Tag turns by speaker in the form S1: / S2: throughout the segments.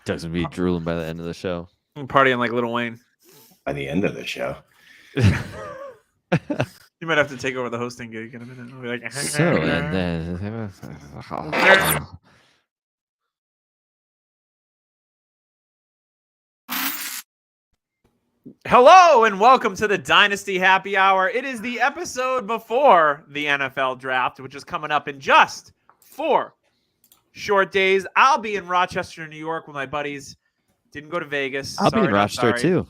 S1: Doesn't be drooling by the end of the show.
S2: I'm partying like Lil Wayne.
S3: By the end of the show.
S2: You might have to take over the hosting gig in a minute. I'll be like,
S1: So, and then...
S2: Hello and welcome to the Dynasty Happy Hour. It is the episode before the NFL draft, which is coming up in just 4 short days. I'll be in Rochester, New York with my buddies. Didn't go to Vegas.
S1: I'll be in Rochester too.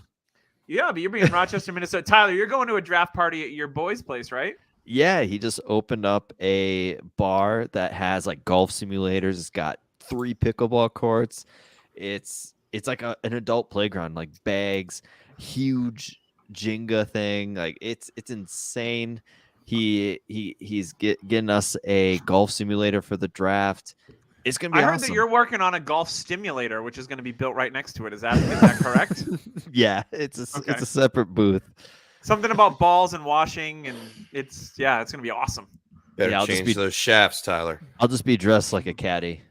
S2: Yeah, but you're being in Rochester, Minnesota. Tyler, you're going to a draft party at your boy's place, right?
S1: Yeah, he just opened up a bar that has like golf simulators. It's got 3 pickleball courts. It's like an adult playground, like bags, huge Jenga thing. Like it's insane. He's getting us a golf simulator for the draft. It's gonna be
S2: I heard
S1: awesome.
S2: that you're working on a golf stimulator, which is going to be built right next to it. Is that correct?
S1: Yeah, it's a separate booth.
S2: Something about balls and washing, and it's going to be awesome.
S4: Better change those shafts, Tyler.
S1: I'll just be dressed like a caddy.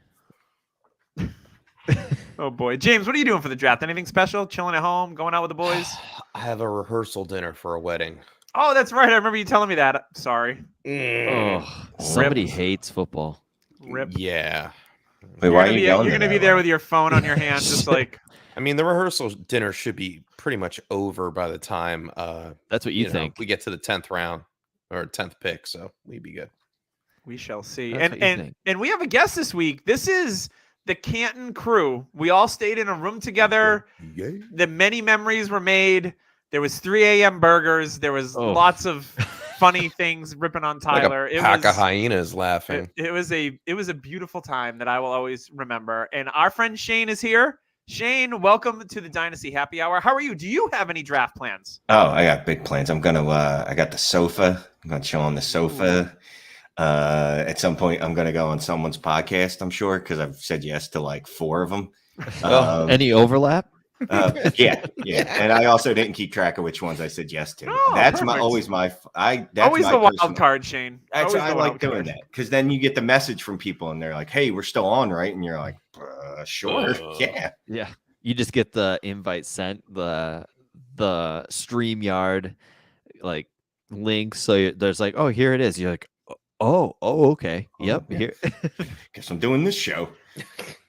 S2: Oh boy, James, what are you doing for the draft? Anything special? Chilling at home? Going out with the boys?
S4: I have a rehearsal dinner for a wedding.
S2: Oh, that's right. I remember you telling me that. Sorry.
S1: Oh, somebody hates football.
S2: Rip.
S4: Yeah.
S3: Wait, why are you
S2: You're going to be there with your phone on your hand, just like.
S4: I mean, the rehearsal dinner should be pretty much over by the time
S1: that's what you think.
S4: We get to the 10th round or 10th pick, so we'd be good.
S2: We shall see.
S1: That's
S2: And we have a guest this week. This is the Canton crew. We all stayed in a room together.
S4: Yeah.
S2: The many memories were made. There was 3 a.m. burgers. There was lots of funny things ripping on Tyler.
S4: Like a pack of hyenas laughing.
S2: It was a beautiful time that I will always remember. And our friend Shane is here. Shane, welcome to the Dynasty Happy Hour. How are you? Do you have any draft plans?
S3: Oh, I got big plans. I got the sofa. I'm gonna chill on the sofa. At some point, I'm gonna go on someone's podcast. I'm sure because I've said yes to like 4 of them.
S1: Any overlap?
S3: Yeah. And I also didn't keep track of which ones I said yes to.
S2: Oh,
S3: that's
S2: perfect.
S3: always the
S2: wild card, Shane.
S3: That's I like doing that because then you get the message from people and they're like, "Hey, we're still on, right?" And you're like, "Sure, yeah."
S1: You just get the invite sent, the StreamYard like link. So there's like, "Oh, here it is." You're like, "Oh, okay, yep."
S3: Yeah.
S1: Here.
S3: Guess I'm doing this show.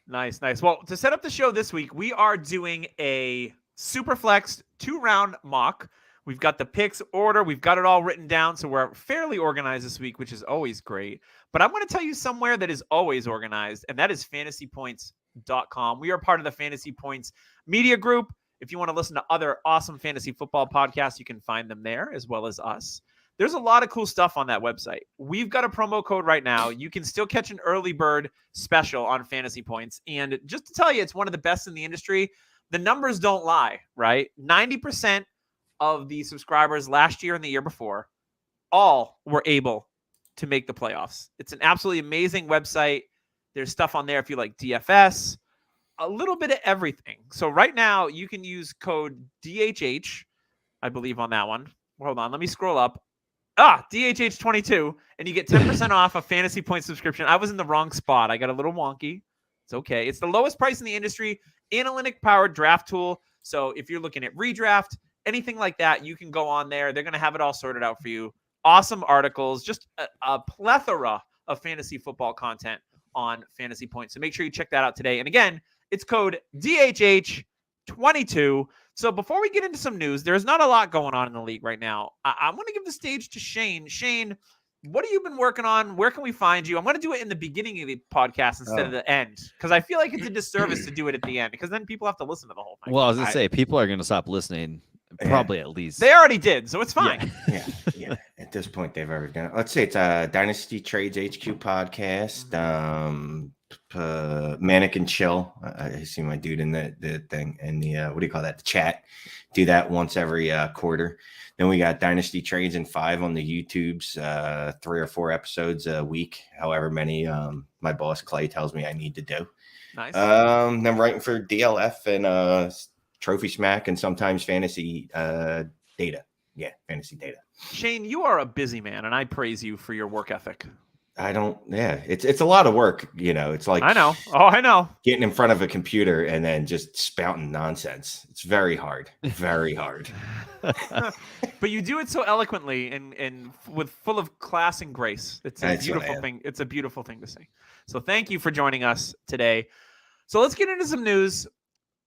S2: Nice. Well, to set up the show this week, we are doing a Superflex 2-round mock. We've got the picks order. We've got it all written down, so we're fairly organized this week, which is always great. But I'm going to tell you somewhere that is always organized, and that is fantasypoints.com. We are part of the Fantasy Points Media Group. If you want to listen to other awesome fantasy football podcasts, you can find them there as well as us. There's a lot of cool stuff on that website. We've got a promo code right now. You can still catch an early bird special on Fantasy Points. And just to tell you, it's one of the best in the industry. The numbers don't lie, right? 90% of the subscribers last year and the year before all were able to make the playoffs. It's an absolutely amazing website. There's stuff on there if you like DFS, a little bit of everything. So right now you can use code DHH, I believe on that one. Hold on, let me scroll up. DHH22, and you get 10% off a Fantasy Point subscription. I was in the wrong spot. I got a little wonky. It's okay. It's the lowest price in the industry, analytic-powered draft tool. So if you're looking at redraft, anything like that, you can go on there. They're going to have it all sorted out for you. Awesome articles, just a plethora of fantasy football content on Fantasy Point. So make sure you check that out today. And again, it's code DHH22. So before we get into some news, there's not a lot going on in the league right now. I'm going to give the stage to Shane. Shane, what have you been working on? Where can we find you? I'm going to do it in the beginning of the podcast instead of the end because I feel like it's a disservice to do it at the end because then people have to listen to the whole thing.
S1: Well, I was going to say, people are going to stop listening probably at least.
S2: They already did, so it's fine.
S3: Yeah. At this point, they've already done it. Let's say it's a Dynasty Trades HQ podcast. Manic and Chill. I see my dude in the thing and the what do you call that? The chat. Do that once every quarter. Then we got Dynasty Trades in 5 on the YouTubes. 3 or 4 episodes a week, however many my boss Clay tells me I need to do.
S2: Nice.
S3: Then I'm writing for DLF and Trophy Smack and sometimes Fantasy Data. Yeah, Fantasy Data.
S2: Shane, you are a busy man, and I praise you for your work ethic.
S3: It's a lot of work, It's like
S2: I know. Oh, I know.
S3: getting in front of a computer and then just spouting nonsense. It's very hard. Very hard.
S2: But you do it so eloquently and with full of class and grace. It's a beautiful thing. It's a beautiful thing to see. So thank you for joining us today. So let's get into some news.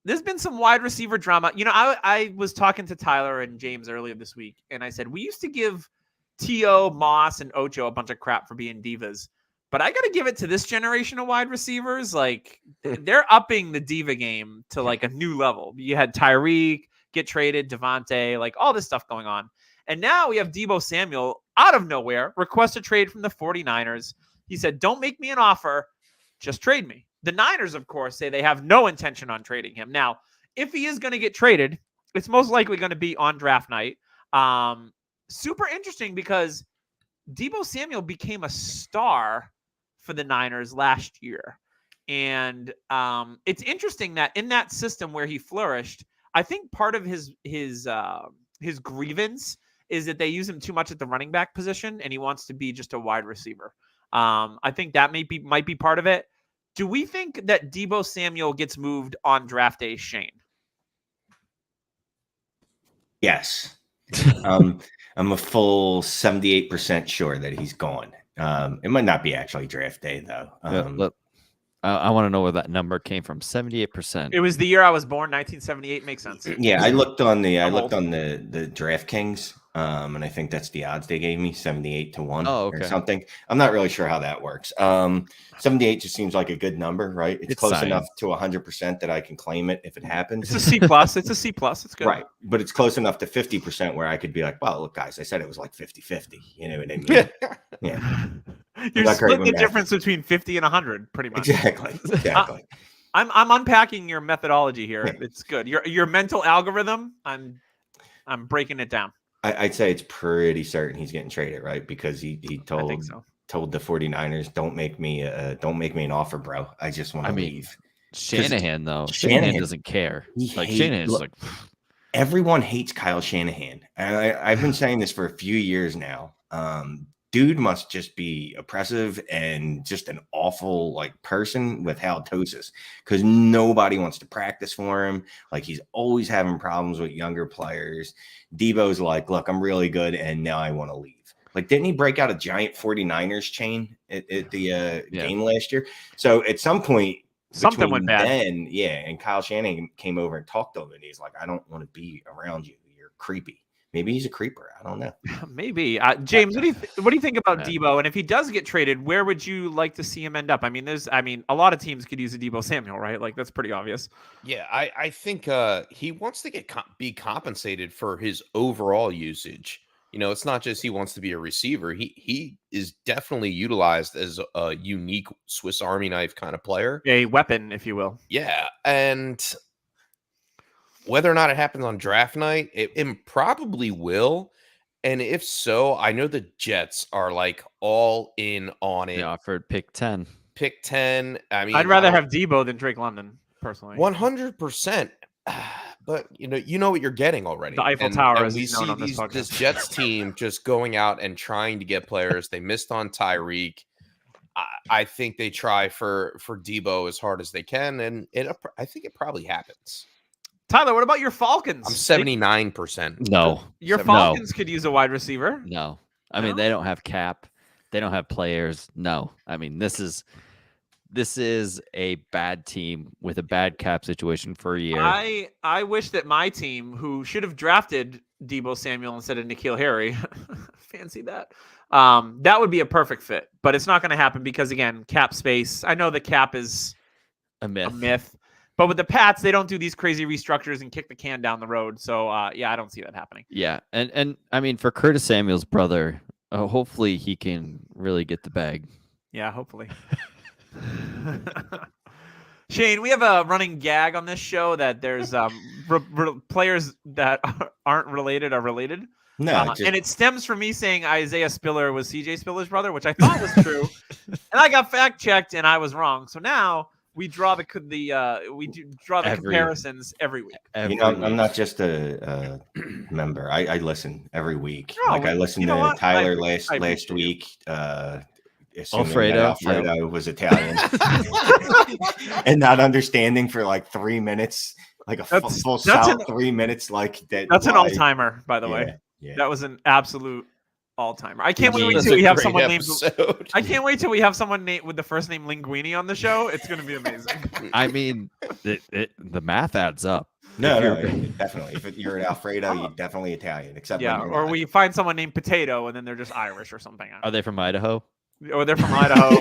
S2: There's been some wide receiver drama. I was talking to Tyler and James earlier this week, and I said we used to give T.O., Moss, and Ocho a bunch of crap for being divas. But I got to give it to this generation of wide receivers. Like, they're upping the diva game to, like, a new level. You had Tyreek get traded, Devontae, like, all this stuff going on. And now we have Deebo Samuel out of nowhere request a trade from the 49ers. He said, don't make me an offer. Just trade me. The Niners, of course, say they have no intention on trading him. Now, if he is going to get traded, it's most likely going to be on draft night. Super interesting because Deebo Samuel became a star for the Niners last year. And it's interesting that in that system where he flourished, I think part of his grievance is that they use him too much at the running back position, and he wants to be just a wide receiver. I think that might be part of it. Do we think that Deebo Samuel gets moved on draft day, Shane?
S3: Yes. I'm a full 78% sure that he's gone. It might not be actually draft day, though.
S1: I want to know where that number came from. 78%.
S2: It was the year I was born, 1978. Makes sense.
S3: Yeah, I looked on the DraftKings, and I think that's the odds they gave me, 78-1 or something. I'm not really sure how that works. 78 just seems like a good number, right? It's close enough to 100% that I can claim it if it happens.
S2: It's a C plus. It's a C plus. It's good.
S3: Right. But it's close enough to 50% where I could be like, well, look, guys, I said it was like 50-50. You know what I mean? Yeah.
S2: You're splitting the difference between 50 and 100, pretty much.
S3: Exactly.
S2: I'm unpacking your methodology here. Yeah. It's good. Your mental algorithm, I'm breaking it down.
S3: I'd say it's pretty certain he's getting traded, right? Because he told the 49ers, don't make me an offer, bro. I just want to leave.
S1: Shanahan doesn't care. Shanahan's like,
S3: everyone hates Kyle Shanahan. I've been saying this for a few years now. Dude must just be oppressive and just an awful person with halitosis, because nobody wants to practice for him. Like, he's always having problems with younger players. Deebo's like, look, I'm really good, and now I want to leave. Like, didn't he break out a giant 49ers chain at the game last year? So at some point,
S2: something went bad.
S3: And Kyle Shanahan came over and talked to him, and he's like, I don't want to be around you. You're creepy. Maybe he's a creeper. I don't know.
S2: Maybe. James, what do you think about Deebo? And if he does get traded, where would you like to see him end up? I mean, a lot of teams could use a Deebo Samuel, right? Like, that's pretty obvious.
S4: Yeah, I think he wants to be compensated for his overall usage. It's not just he wants to be a receiver. He is definitely utilized as a unique Swiss Army knife kind of player.
S2: A weapon, if you will.
S4: Yeah, and whether or not it happens on draft night, it probably will. And if so, I know the Jets are like all in on it.
S1: They offered pick 10.
S4: Pick 10. I mean,
S2: I'd rather have Deebo than Drake London, personally.
S4: 100%. But you know what you're getting already.
S2: The Eiffel Tower,
S4: and we see this Jets team just going out and trying to get players. They missed on Tyreek. I think they try for Deebo as hard as they can, and I think it probably happens.
S2: Tyler, what about your Falcons?
S4: I'm 79%.
S1: No.
S2: Your Falcons could use a wide receiver.
S1: No. I mean, they don't have cap. They don't have players. No. I mean, this is a bad team with a bad cap situation for a year.
S2: I wish that my team, who should have drafted Deebo Samuel instead of N'Keal Harry, fancy that, that would be a perfect fit. But it's not going to happen because, again, cap space. I know the cap is
S1: a myth.
S2: But with the Pats, they don't do these crazy restructures and kick the can down the road. So, I don't see that happening.
S1: Yeah, and I mean, for Curtis Samuel's brother, hopefully he can really get the bag.
S2: Yeah, hopefully. Shane, we have a running gag on this show that there's players that aren't related are related.
S3: No,
S2: and it stems from me saying Isaiah Spiller was CJ Spiller's brother, which I thought was true, and I got fact checked and I was wrong. So now we draw the comparisons every week.
S3: I'm not just a member. I listen every week. I listened to Tyler last week. assuming
S1: Alfredo,
S3: that Alfredo was Italian and not understanding for like 3 minutes, like a full solid 3 minutes, like that.
S2: That's an all-timer, by the way.
S3: Yeah.
S2: That was an absolute all-timer. I can't wait
S4: That's
S2: till
S4: a
S2: we have
S4: great
S2: someone named.
S4: episode.
S2: I can't wait till we have someone with the first name Linguini on the show. It's going to be amazing.
S1: I mean, the math adds up.
S3: No, definitely. If you're an Alfredo, you're definitely Italian. Except
S2: Yeah,
S3: when you're
S2: or
S3: not.
S2: we find someone named Potato and then they're just Irish or something.
S1: Are they from Idaho?
S2: Or they're from Idaho.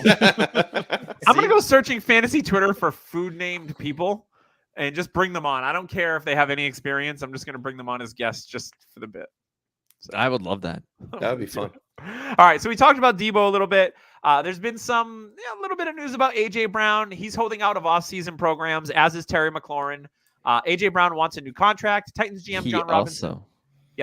S2: I'm gonna go searching fantasy Twitter for food named people and just bring them on. I don't care if they have any experience. I'm just gonna bring them on as guests just for the bit. So,
S1: I would love that.
S4: That would be fun.
S2: All right, so we talked about Debo a little bit. There's been a little bit of news about AJ Brown. He's holding out of off-season programs, as is Terry McLaurin. AJ Brown wants a new contract. Titans GM John Robinson.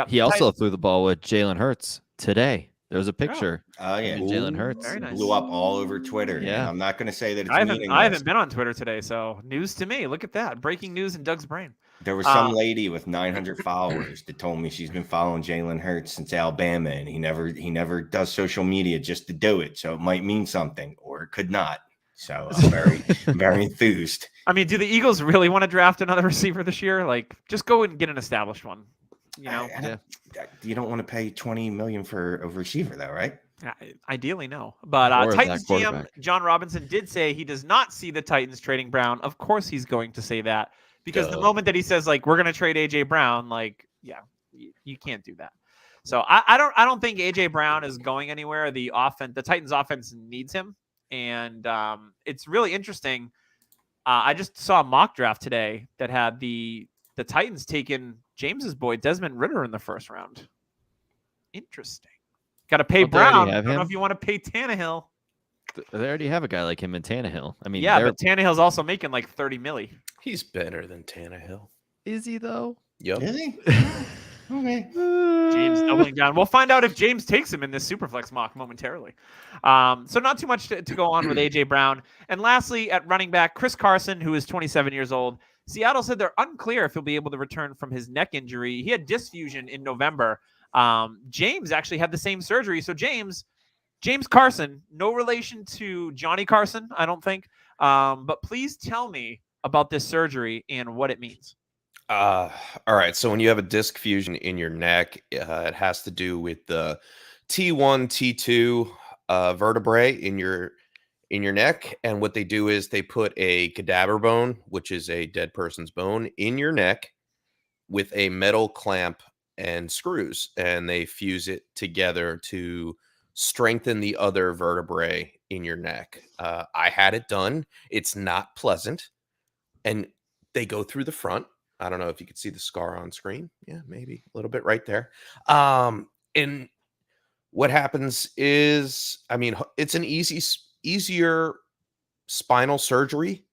S1: He also threw the ball with Jalen Hurts today. There was a picture.
S3: Oh yeah,
S1: Jalen Hurts
S2: very nice.
S3: blew up all over Twitter.
S1: Yeah,
S3: I'm not going to say that it's
S2: I
S3: meaningless.
S2: haven't been on Twitter today, so news to me. Look at that, breaking news in Doug's brain.
S3: There was some lady with 900 followers that told me she's been following Jalen Hurts since Alabama, and he never does social media just to do it. So it might mean something, or it could not. So I'm very enthused.
S2: I mean, do the Eagles really want to draft another receiver this year? Like, just go and get an established one. You know,
S3: you don't want to pay $20 million for a receiver, though, right?
S2: Ideally, no. But Titans GM John Robinson did say he does not see the Titans trading Brown. Of course, he's going to say that because the moment that he says like we're going to trade AJ Brown, like you can't do that. So I don't think AJ Brown is going anywhere. The Titans offense needs him, and it's really interesting. I just saw a mock draft today that had the Titans taking James's boy Desmond Ridder in the first round. Interesting. Got to pay Brown. I don't know if you want to pay Tannehill.
S1: They already have a guy like him in Tannehill. I mean,
S2: but Tannehill's also making like 30 milli.
S4: He's better than Tannehill.
S1: Is he though?
S4: Yep.
S3: Is he? Okay.
S2: James doubling down. We'll find out if James takes him in this Superflex mock momentarily. So not too much to go on with AJ Brown. And lastly, at running back, Chris Carson, who is 27 years old. Seattle said they're unclear if he'll be able to return from his neck injury. He had disc fusion in November. James actually had the same surgery. So James Carson, no relation to Johnny Carson, I don't think. But please tell me about this surgery and what it means.
S4: All right. So when you have a disc fusion in your neck, it has to do with the T1, T2 vertebrae in your neck. And what they do is they put a cadaver bone, which is a dead person's bone, in your neck with a metal clamp and screws, and they fuse it together to strengthen the other vertebrae in your neck. I had it done. It's not pleasant. And they go through the front. I don't know if you could see the scar on screen. Yeah, maybe a little bit right there. And what happens is, I mean, it's an easier spinal surgery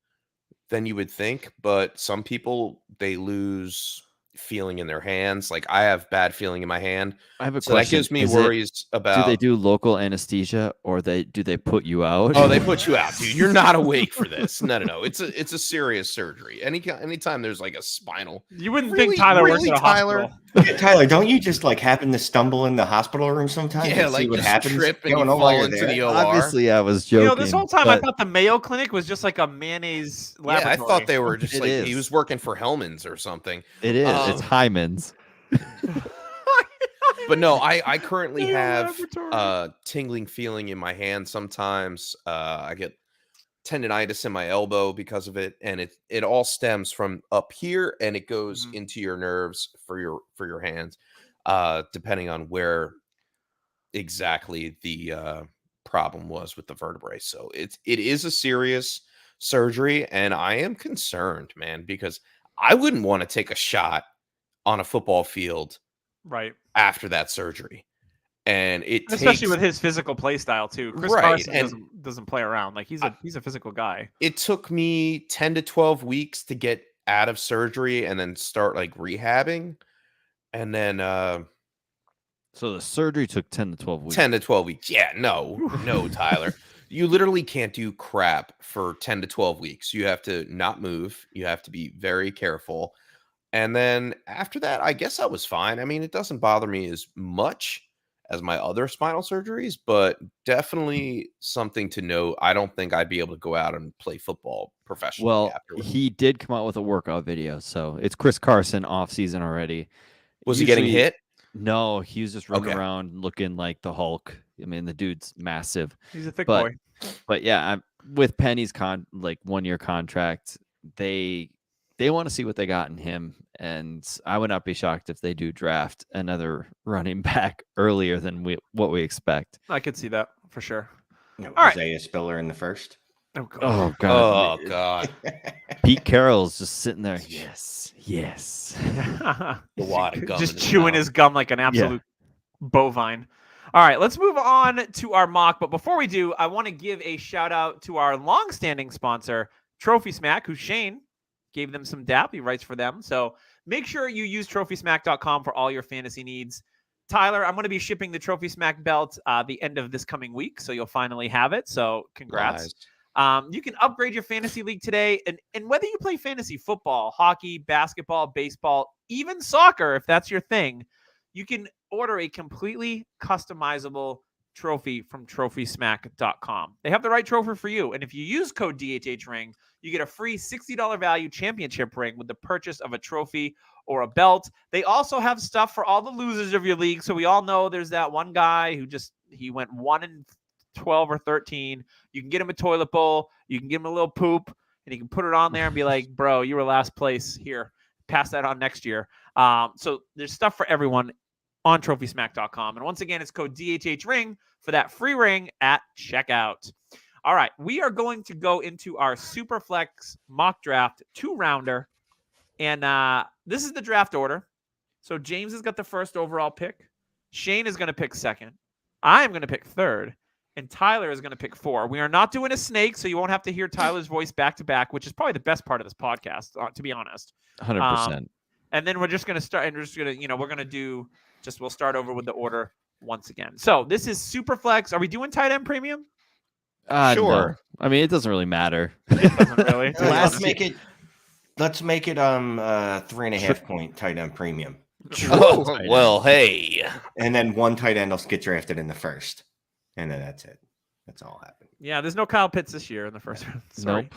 S4: than you would think, but some people, they lose feeling in their hands. Like I have bad feeling in my hand.
S1: I have a
S4: so
S1: question.
S4: That gives me worries about.
S1: Do they do local anesthesia or do they put you out?
S4: Oh, they put you out, dude. You're not awake for this. No. It's a serious surgery. Anytime there's like a spinal.
S2: You wouldn't think Tyler works at a hospital.
S3: Tyler, don't you just like happen to stumble in the hospital room sometimes?
S4: Yeah,
S3: and
S4: like
S3: see what
S4: just
S3: happens
S4: trip and you
S3: going on
S4: fall
S3: while
S4: into
S3: you're
S4: the
S3: there?
S4: OR.
S1: Obviously, I was joking.
S2: This whole time I thought the Mayo Clinic was just like a mayonnaise laboratory.
S4: Yeah, I thought they were just
S1: It
S4: like
S1: is.
S4: he was working for Hellman's or something.
S1: It is. It's Hyman's.
S4: But no, I currently
S2: Mayo
S4: have
S2: Laboratory.
S4: tingling feeling in my hand sometimes. I get tendonitis in my elbow because of it, and it all stems from up here and it goes into your nerves for your hands, depending on where exactly the problem was with the vertebrae. So it is a serious surgery, and I am concerned, man, because I wouldn't want to take a shot on a football field
S2: right
S4: after that surgery. And
S2: especially with his physical play style too. Chris Carson doesn't play around. Like he's a physical guy.
S4: It took me 10 to 12 weeks to get out of surgery and then start like rehabbing. And then
S1: so the surgery took 10 to 12 weeks.
S4: 10 to 12 weeks. Yeah, no, Tyler. You literally can't do crap for 10 to 12 weeks. You have to not move. You have to be very careful. And then after that, I guess I was fine. I mean, it doesn't bother me as much as my other spinal surgeries, but definitely something to note. I don't think I'd be able to go out and play football professionally
S1: Well,
S4: afterwards.
S1: he did come out with a workout video, so it's Chris Carson off season already.
S4: Was he getting
S1: Usually-
S4: hit?
S1: No, he was just running
S4: Okay.
S1: around looking like the Hulk. I mean, the dude's massive.
S2: He's a thick
S1: But-
S2: boy.
S1: But yeah, with Penny's 1-year contract, they want to see what they got in him, and I would not be shocked if they do draft another running back earlier than what we expect.
S2: I could see that for sure.
S3: No,
S2: All right.
S3: Isaiah Spiller in the first.
S2: Oh, God.
S1: Oh god,
S4: Oh God,
S1: Pete Carroll's just sitting there. Yes, yes.
S4: a lot of gum
S2: Just
S4: in his
S2: chewing
S4: mouth.
S2: his gum like an absolute bovine. All right, let's move on to our mock. But before we do, I want to give a shout out to our longstanding sponsor, Trophy Smack, who Shane gave them some dap. He writes for them. So make sure you use TrophySmack.com for all your fantasy needs. Tyler, I'm going to be shipping the Trophy Smack belt the end of this coming week, so you'll finally have it. So congrats.
S4: Nice.
S2: You can upgrade your fantasy league today. And whether you play fantasy football, hockey, basketball, baseball, even soccer, if that's your thing, you can order a completely customizable trophy from TrophySmack.com. They have the right trophy for you. And if you use code DHHRing, you get a free $60 value championship ring with the purchase of a trophy or a belt. They also have stuff for all the losers of your league. So we all know there's that one guy who he went 1-12 or 13. You can get him a toilet bowl. You can give him a little poop, and you can put it on there and be like, bro, you were last place here. Pass that on next year. So there's stuff for everyone on TrophySmack.com. And once again, it's code DHHRing for that free ring at checkout. All right, we are going to go into our Superflex mock draft 2-rounder. And this is the draft order. So James has got the first overall pick. Shane is going to pick second. I am going to pick third. And Tyler is going to pick 4. We are not doing a snake, so you won't have to hear Tyler's voice back to back, which is probably the best part of this podcast, to be honest.
S1: 100%.
S2: And then we're just going to start, and we're just going to, we're going to do, we'll start over with the order once again. So this is Superflex. Are we doing tight end premium?
S1: No.
S4: Sure.
S1: I mean, it doesn't really matter.
S2: It doesn't really.
S3: Let's make it 3.5 point tight end premium.
S4: Oh, well, hey.
S3: And then one tight end will get drafted in the first. And then that's it. That's all happened.
S2: Yeah, there's no Kyle Pitts this year in the first round. Sorry.
S1: Nope.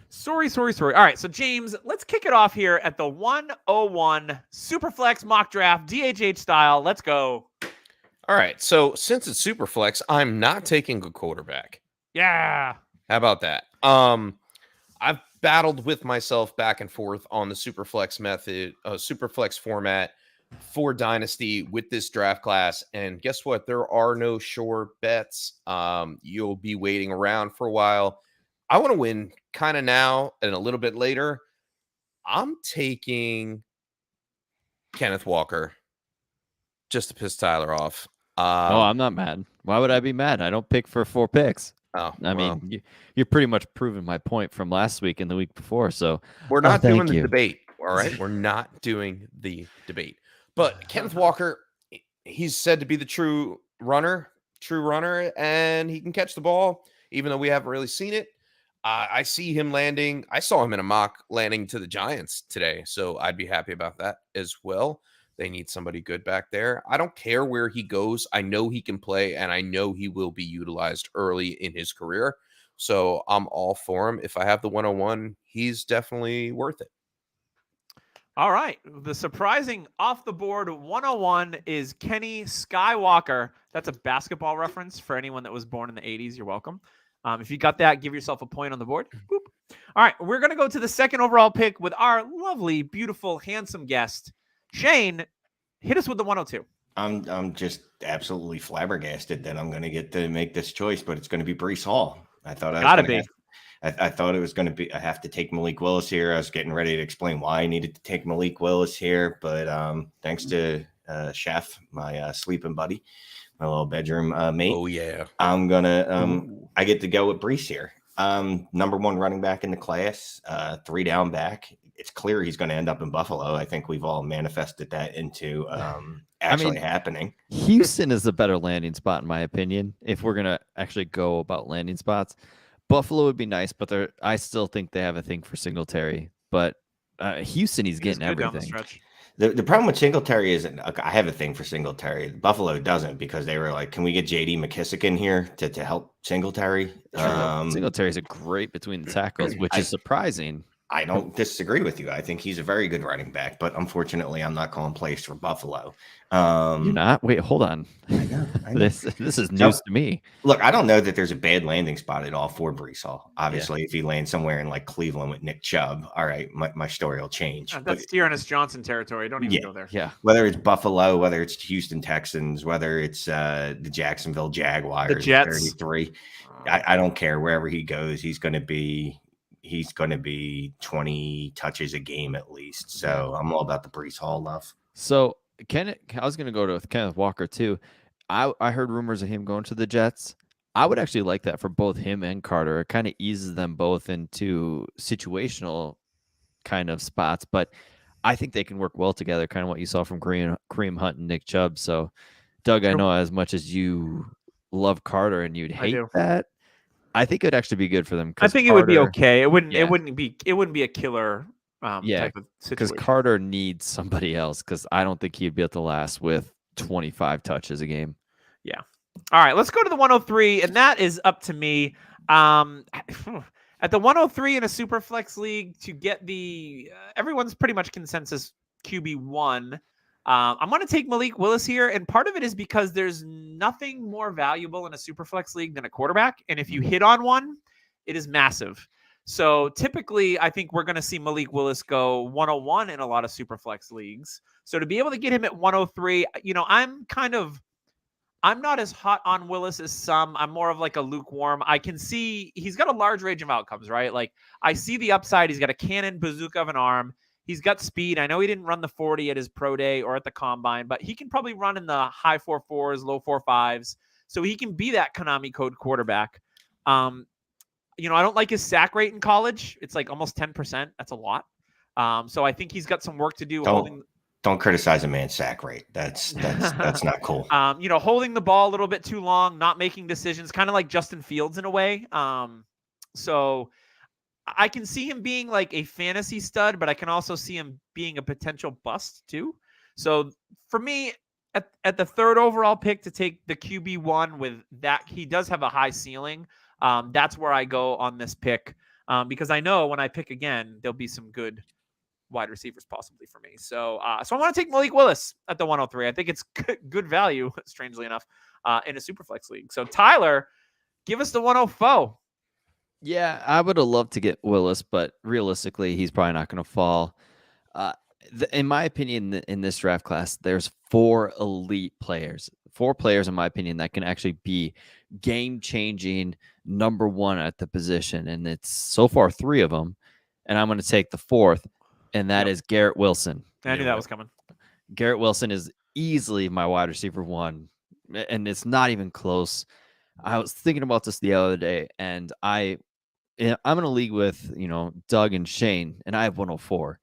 S2: Sorry. All right, so James, let's kick it off here at the 101 Superflex mock draft, DHH style. Let's go.
S4: All right. So since it's Superflex, I'm not taking a quarterback.
S2: Yeah.
S4: How about that? I've battled with myself back and forth on the Superflex method, Superflex format for Dynasty with this draft class. And guess what? There are no sure bets. You'll be waiting around for a while. I want to win kind of now and a little bit later. I'm taking Kenneth Walker just to piss Tyler off.
S1: I'm not mad. Why would I be mad? I don't pick for 4 picks.
S4: Oh,
S1: I mean, you're pretty much proving my point from last week and the week before. So
S4: we're not doing
S1: thank
S4: the
S1: you.
S4: debate. All right. We're not doing the debate. But Kenneth Walker, he's said to be the true runner, and he can catch the ball, even though we haven't really seen it. I see him landing. I saw him in a mock landing to the Giants today, so I'd be happy about that as well. They need somebody good back there. I don't care where he goes. I know he can play, and I know he will be utilized early in his career. So I'm all for him. If I have the 101, he's definitely worth it.
S2: All right. The surprising off the board 101 is Kenny Skye Walker. That's a basketball reference for anyone that was born in the 80s. You're welcome. If you got that, give yourself a point on the board. Boop. All right. We're going to go to the second overall pick with our lovely, beautiful, handsome guest. Shane, hit us with the 102.
S3: I'm just absolutely flabbergasted that I'm going to get to make this choice, but it's going to be Breece Hall. I thought I was
S2: Gotta
S3: gonna
S2: be.
S3: I thought it was going to be. I have to take Malik Willis here. I was getting ready to explain why I needed to take Malik Willis here, but thanks to Chef, my sleeping buddy, my little bedroom mate.
S4: Oh yeah,
S3: I'm gonna. I get to go with Breece here. Number 1 running back in the class, 3 down back. It's clear he's going to end up in Buffalo. I think we've all manifested that into actually happening.
S1: Houston is a better landing spot, in my opinion, if we're going to actually go about landing spots. Buffalo would be nice, but I still think they have a thing for Singletary. But Houston, he's getting
S2: good down the
S1: everything.
S2: stretch.
S3: The problem with Singletary is I have a thing for Singletary. Buffalo doesn't because they were like, can we get J.D. McKissick in here to help Singletary?
S1: Singletary's a great between the tackles, which is surprising.
S3: I don't disagree with you. I think he's a very good running back, but unfortunately, I'm not calling plays for Buffalo.
S1: You're not? Wait, hold on.
S3: I know.
S1: This is news to me.
S3: Look, I don't know that there's a bad landing spot at all for Breece Hall. Obviously, if he lands somewhere in like Cleveland with Nick Chubb, all right, my story will change.
S2: That's Dearness Johnson territory. Don't even go there.
S1: Yeah.
S3: Whether it's Buffalo, whether it's Houston Texans, whether it's the Jacksonville Jaguars,
S2: the Jets,
S3: 33, I don't care. Wherever he goes, he's going to be 20 touches a game at least. So I'm all about the Breece Hall love.
S1: So I was going to go to Kenneth Walker too. I heard rumors of him going to the Jets. I would actually like that for both him and Carter. It kind of eases them both into situational kind of spots, but I think they can work well together, kind of what you saw from Kareem Hunt and Nick Chubb. So, Doug, I know as much as you love Carter and you'd hate that, I think it'd actually be good for them.
S2: I think Carter, it would be okay. It wouldn't be a killer type of situation.
S1: Because Carter needs somebody else, because I don't think he'd be at the last with 25 touches a game.
S2: Yeah. All right, let's go to the 103, and that is up to me. At the 103 in a super flex league to get the everyone's pretty much consensus QB1. I'm going to take Malik Willis here, and part of it is because there's nothing more valuable in a super flex league than a quarterback, and if you hit on one, it is massive. So typically, I think we're going to see Malik Willis go 101 in a lot of super flex leagues. So to be able to get him at 103, I'm not as hot on Willis as some. I'm more of like a lukewarm. I can see he's got a large range of outcomes, right? Like I see the upside. He's got a cannon bazooka of an arm. He's got speed. I know he didn't run the 40 at his pro day or at the combine, but he can probably run in the high 4.4s, low 4.5s. So he can be that Konami code quarterback. I don't like his sack rate in college. It's like almost 10%. That's a lot. So I think he's got some work to do.
S3: Don't criticize a man's sack rate. That's not cool.
S2: Holding the ball a little bit too long, not making decisions, kind of like Justin Fields in a way. So I can see him being like a fantasy stud, but I can also see him being a potential bust too. So for me, at the third overall pick to take the QB1 with that, he does have a high ceiling. That's where I go on this pick because I know when I pick again, there'll be some good wide receivers possibly for me. So I want to take Malik Willis at the 103. I think it's good value, strangely enough, in a Superflex league. So Tyler, give us the 104.
S1: Yeah, I would have loved to get Willis, but realistically, he's probably not going to fall. In my opinion, in this draft class, there's 4 elite players. 4 players, in my opinion, that can actually be game-changing number 1 at the position. And it's so far 3 of them. And I'm going to take the 4th. And that is Garrett Wilson.
S2: I knew that was coming.
S1: Garrett Wilson is easily my wide receiver 1, and it's not even close. I was thinking about this the other day, and I'm in a league with Doug and Shane, and I have 104.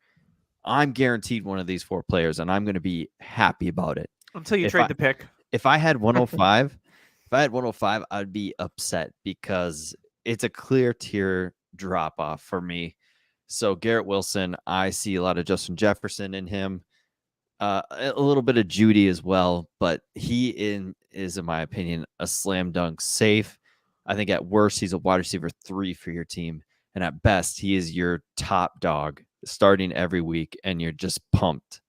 S1: I'm guaranteed one of these 4 players, and I'm going to be happy about it
S2: until you trade the pick.
S1: If I had 105, I'd be upset because it's a clear tier drop off for me. So Garrett Wilson, I see a lot of Justin Jefferson in him, a little bit of Judy as well, but he is, in my opinion, a slam dunk safe. I think at worst, he's a wide receiver 3 for your team. And at best, he is your top dog starting every week, and you're just pumped.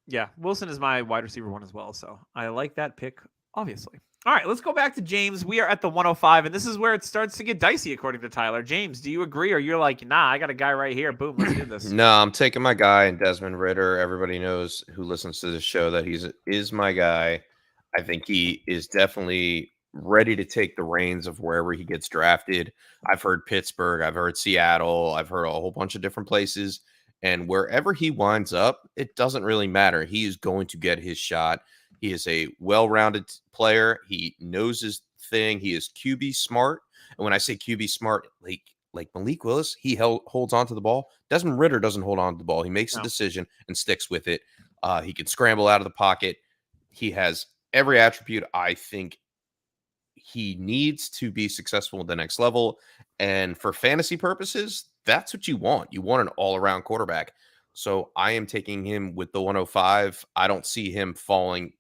S2: Yeah, Wilson is my wide receiver 1 as well. So I like that pick, obviously. All right, let's go back to James. We are at the 105, and this is where it starts to get dicey, according to Tyler. James, do you agree, or you're like, nah, I got a guy right here. Boom, let's do this.
S4: No, I'm taking my guy, Desmond Ridder. Everybody knows who listens to this show that is my guy. I think he is definitely ready to take the reins of wherever he gets drafted. I've heard Pittsburgh, I've heard Seattle, I've heard a whole bunch of different places, and wherever he winds up, it doesn't really matter. He is going to get his shot. He is a well-rounded player. He knows his thing. He is QB smart. And when I say QB smart, like Malik Willis, he holds on to the ball. Desmond Ridder doesn't hold on to the ball. He makes a decision and sticks with it. He can scramble out of the pocket. He has every attribute I think he needs to be successful at the next level. And for fantasy purposes, that's what you want. You want an all-around quarterback. So I am taking him with the 105. I don't see him falling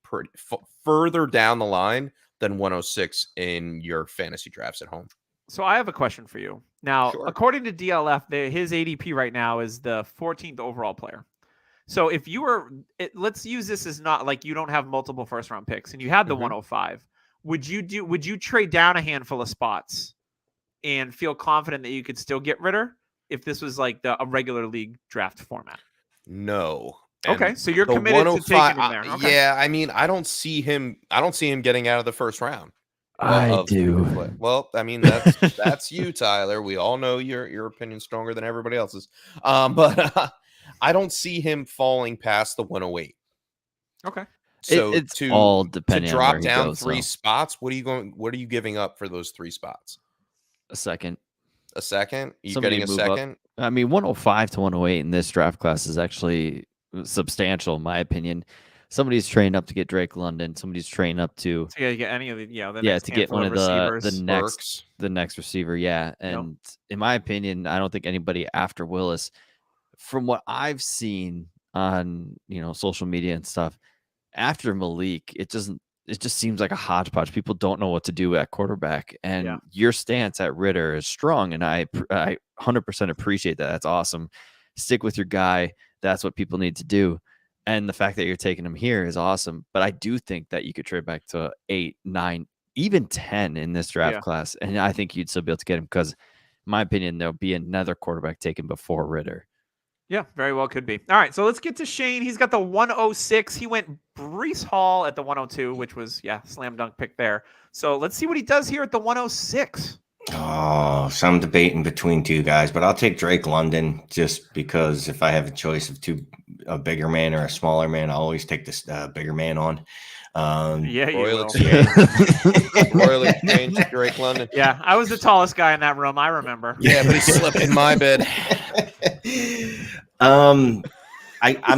S4: further down the line than 106 in your fantasy drafts at home.
S2: So I have a question for you. Now,
S4: Sure.
S2: according to DLF, his ADP right now is the 14th overall player. So if you were, let's use this as not like you don't have multiple first round picks and you had the 105. Would you trade down a handful of spots and feel confident that you could still get Ritter if this was like a regular league draft format?
S4: No.
S2: Okay, so you're committed to taking him there. Okay.
S4: Yeah, I mean, I don't see him getting out of the first round.
S1: I do.
S4: Well, I mean, that's you, Tyler. We all know your opinion's stronger than everybody else's. But I don't see him falling past the 108.
S2: Okay.
S4: So
S1: it's all depending
S4: to drop
S1: on where he
S4: down
S1: goes,
S4: 3
S1: though.
S4: spots. What are you giving up for those 3 spots?
S1: A second.
S4: A second? You
S1: Somebody
S4: getting a
S1: move up.
S4: second?
S1: I mean, 105 to 108 in this draft class is actually substantial, in my opinion. Somebody's trained up to get Drake London. Somebody's trained up to
S2: get any of the
S1: to get one of
S2: receivers.
S1: the next receiver. Yeah, and in my opinion, I don't think anybody after Willis, from what I've seen on social media and stuff, after Malik, it just seems like a hodgepodge. People don't know what to do at quarterback, and your stance at Ritter is strong, and I 100% appreciate that. That's awesome. Stick with your guy. That's what people need to do. And the fact that you're taking him here is awesome. But I do think that you could trade back to 8, 9, even 10 in this draft class. And I think you'd still be able to get him because, in my opinion, there'll be another quarterback taken before Ritter.
S2: Yeah, very well could be. All right, so let's get to Shane. He's got the 106. He went Breece Hall at the 102, which was, slam dunk pick there. So let's see what he does here at the 106.
S3: Oh, so I'm debating between 2 guys, but I'll take Drake London just because if I have a choice of a bigger man or a smaller man, I'll always take this bigger man on.
S4: Royal Exchange. Royal Exchange, Drake London.
S2: Yeah, I was the tallest guy in that room. I remember.
S4: Yeah, but he slept in my bed.
S3: I'm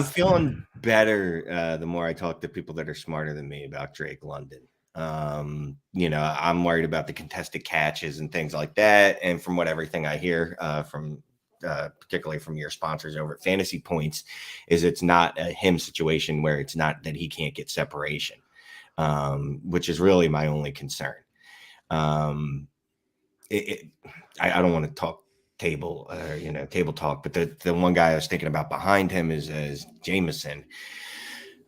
S3: feeling better the more I talk to people that are smarter than me about Drake London. I'm worried about the contested catches and things like that. And from everything I hear from particularly from your sponsors over at Fantasy Points, is it's not a him situation where it's not that he can't get separation, which is really my only concern. I don't want to talk table talk, but the one guy I was thinking about behind him is Jameson.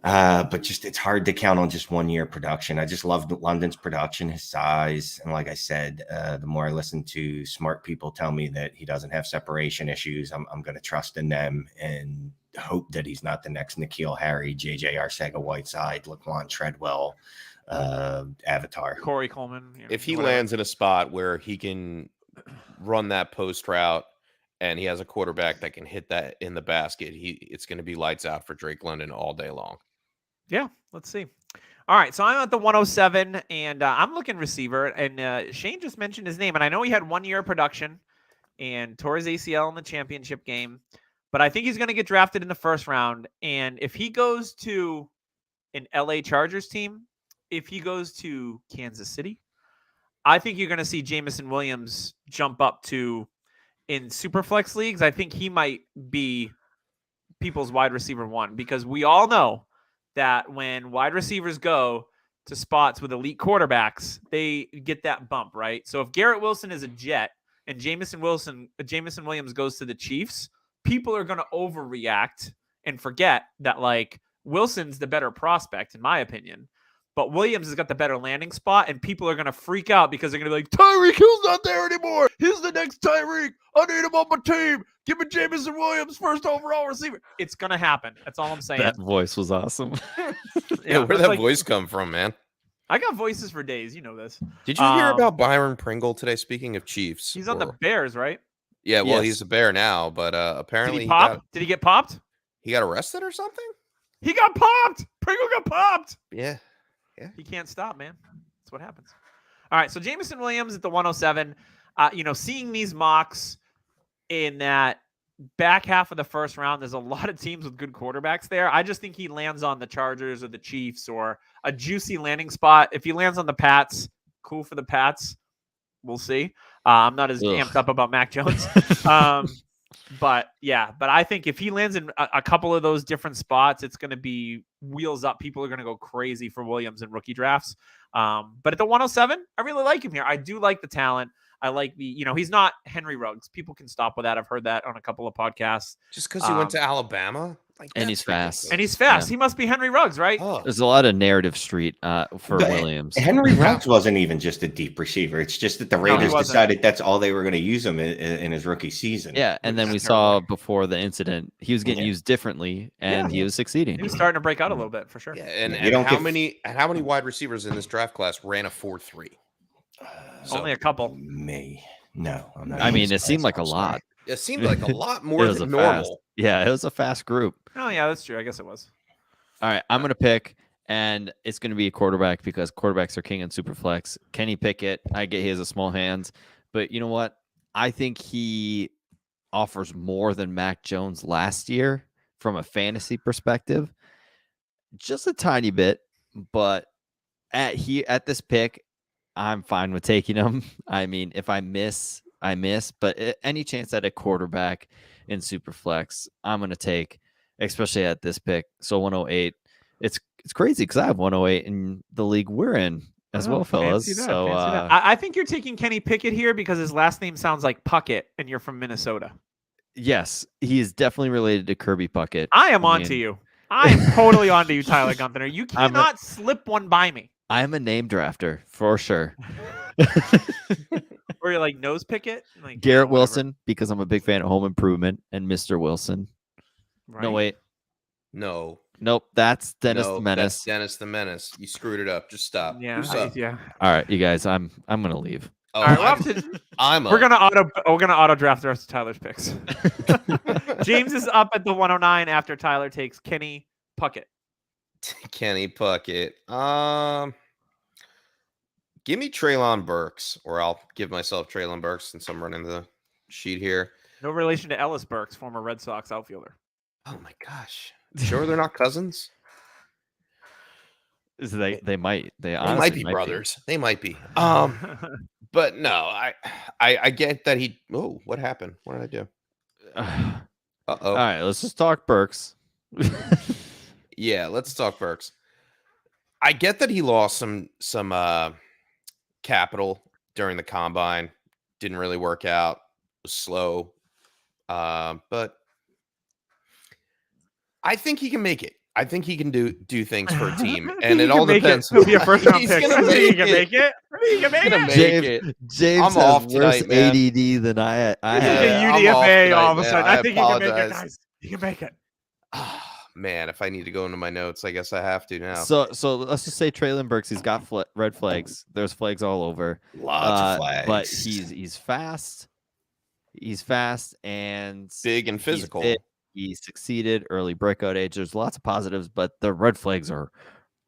S3: But just it's hard to count on just 1 year production. I just love London's production, his size. And like I said, the more I listen to smart people tell me that he doesn't have separation issues, I'm going to trust in them and hope that he's not the next N'Keal Harry, JJ Arcega-Whiteside, Laquan Treadwell, avatar.
S2: Corey Coleman.
S4: If he lands in a spot where he can run that post route and he has a quarterback that can hit that in the basket, it's going to be lights out for Drake London all day long.
S2: Yeah, let's see. All right, so I'm at the 107, and I'm looking receiver, and Shane just mentioned his name, and I know he had 1 year of production and tore his ACL in the championship game, but I think he's going to get drafted in the first round, and if he goes to an LA Chargers team, if he goes to Kansas City, I think you're going to see Jameson Williams jump up to, in Superflex leagues, I think he might be people's wide receiver 1, because we all know that when wide receivers go to spots with elite quarterbacks, they get that bump, right? So if Garrett Wilson is a Jet and Jameson Williams goes to the Chiefs, people are going to overreact and forget that, like, Wilson's the better prospect, in my opinion. But Williams has got the better landing spot, and people are going to freak out because they're going to be like, Tyreek Hill's not there anymore. He's the next Tyreek. I need him on my team. Give me Jameson Williams, first overall receiver. It's going to happen. That's all I'm saying.
S1: That voice was awesome.
S4: Yeah, where'd that voice come from, man?
S2: I got voices for days. You know this.
S4: Did you hear about Byron Pringle today? Speaking of Chiefs.
S2: He's on the Bears, right?
S4: Yeah, well, he's a Bear now, but apparently
S2: Did he get popped?
S4: He got arrested or something?
S2: He got popped. Pringle got popped.
S4: Yeah.
S2: He can't stop, man. That's what happens. All right, so Jameson Williams at the 107. Seeing these mocks in that back half of the first round, there's a lot of teams with good quarterbacks there. I just think he lands on the Chargers or the Chiefs or a juicy landing spot. If he lands on the Pats, cool for the Pats. We'll see. I'm not as amped up about Mac Jones. But I think if he lands in a couple of those different spots, it's going to be wheels up. People are going to go crazy for Williams in rookie drafts. But at the 107, I really like him here. I do like the talent. I like he's not Henry Ruggs. People can stop with that. I've heard that on a couple of podcasts.
S4: Just because he went to Alabama?
S1: And he's fast.
S2: And he's fast.
S1: Yeah.
S2: He must be Henry Ruggs, right?
S4: Oh.
S1: There's a lot of narrative street for Williams.
S3: Henry Ruggs wasn't even just a deep receiver. It's just that the Raiders decided that's all they were going to use him in his rookie season.
S1: Yeah, and then we saw before the incident, he was getting used differently, and he was succeeding.
S2: He was starting to break out a little bit for sure.
S4: Yeah, and how many wide receivers in this draft class ran a 4.3?
S2: Only a couple.
S3: No, I'm not.
S1: I mean, it seemed like a lot.
S4: It seemed like a lot more than normal.
S1: Yeah, it was a fast group.
S2: Oh, yeah, that's true. I guess it was.
S1: All right, I'm going to pick, and it's going to be a quarterback because quarterbacks are king in Superflex. Kenny Pickett, I get he has a small hands, but you know what? I think he offers more than Mac Jones last year from a fantasy perspective. Just a tiny bit, but at this pick, I'm fine with taking him. I mean, if I miss, I miss, but any chance at a quarterback in Superflex, I'm going to take, especially at this pick. So 108, it's crazy because I have 108 in the league we're in as well, fellas. So
S2: I think you're taking Kenny Pickett here because his last name sounds like Puckett, and you're from Minnesota.
S1: Yes, he is definitely related to Kirby Puckett.
S2: I am onto you. I am totally onto you, Tyler Gunther. You cannot slip one by me.
S1: I'm a name drafter for sure.
S2: Or you're like nose Pickett? Like,
S1: Garrett Wilson, because I'm a big fan of Home Improvement and Mr. Wilson.
S2: Right.
S1: No, wait. Nope. That's Dennis the Menace.
S4: That's Dennis the Menace. You screwed it up. Just stop.
S2: Yeah. Yeah.
S1: All right, you guys. I'm gonna leave.
S4: Oh,
S2: all right, we're gonna auto draft the rest of Tyler's picks. James is up at the 109 after Tyler takes Kenny Puckett.
S4: Kenny Puckett. Give me Treylon Burks, or I'll give myself Treylon Burks since I'm running the sheet here.
S2: No relation to Ellis Burks, former Red Sox outfielder.
S4: Oh my gosh! Sure, they're not cousins.
S1: They might
S4: be brothers. They might be. But no, I get that he. Oh, what happened? What did I do?
S1: All right, let's just talk Burks.
S4: Yeah, let's talk Burks. I get that he lost some capital during the combine. Didn't really work out. Was slow. But I think he can make it. I think he can do things for a team, and it all depends.
S2: He'll be a first round pick.
S4: He can make it.
S1: James
S4: I'm off
S1: has
S4: tonight,
S1: worse
S4: man.
S1: ADD than I have.
S2: A UDFA all of a sudden. I think he can make it, guys. He can make it.
S4: Man, if I need to go into my notes, I guess I have to now.
S1: So let's just say Treylon Burks. He's got red flags. There's flags all over.
S3: Lots of flags.
S1: But he's fast. He's fast and
S4: big and physical.
S1: He succeeded early breakout age. There's lots of positives, but the red flags are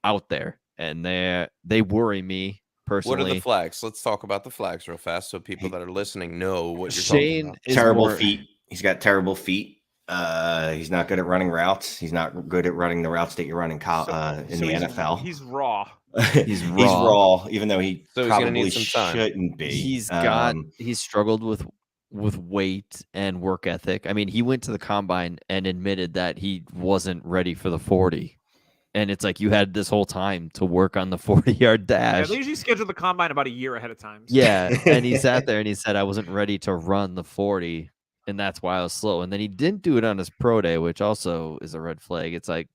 S1: out there, and they worry me personally.
S4: What are the flags? Let's talk about the flags real fast, so people that are listening know what you're talking about.
S3: Terrible feet. He's got terrible feet. He's not good at running routes. He's not good at running the routes that you run in the NFL.
S2: He's raw.
S3: He's raw, even though he probably shouldn't be.
S1: He's struggled with weight and work ethic. I mean, he went to the combine and admitted that he wasn't ready for the 40. And it's like you had this whole time to work on the 40-yard dash.
S2: Yeah, they usually schedule the combine about a year ahead of time. So.
S1: Yeah, and he sat there and he said, I wasn't ready to run the 40, and that's why I was slow. And then he didn't do it on his pro day, which also is a red flag. It's like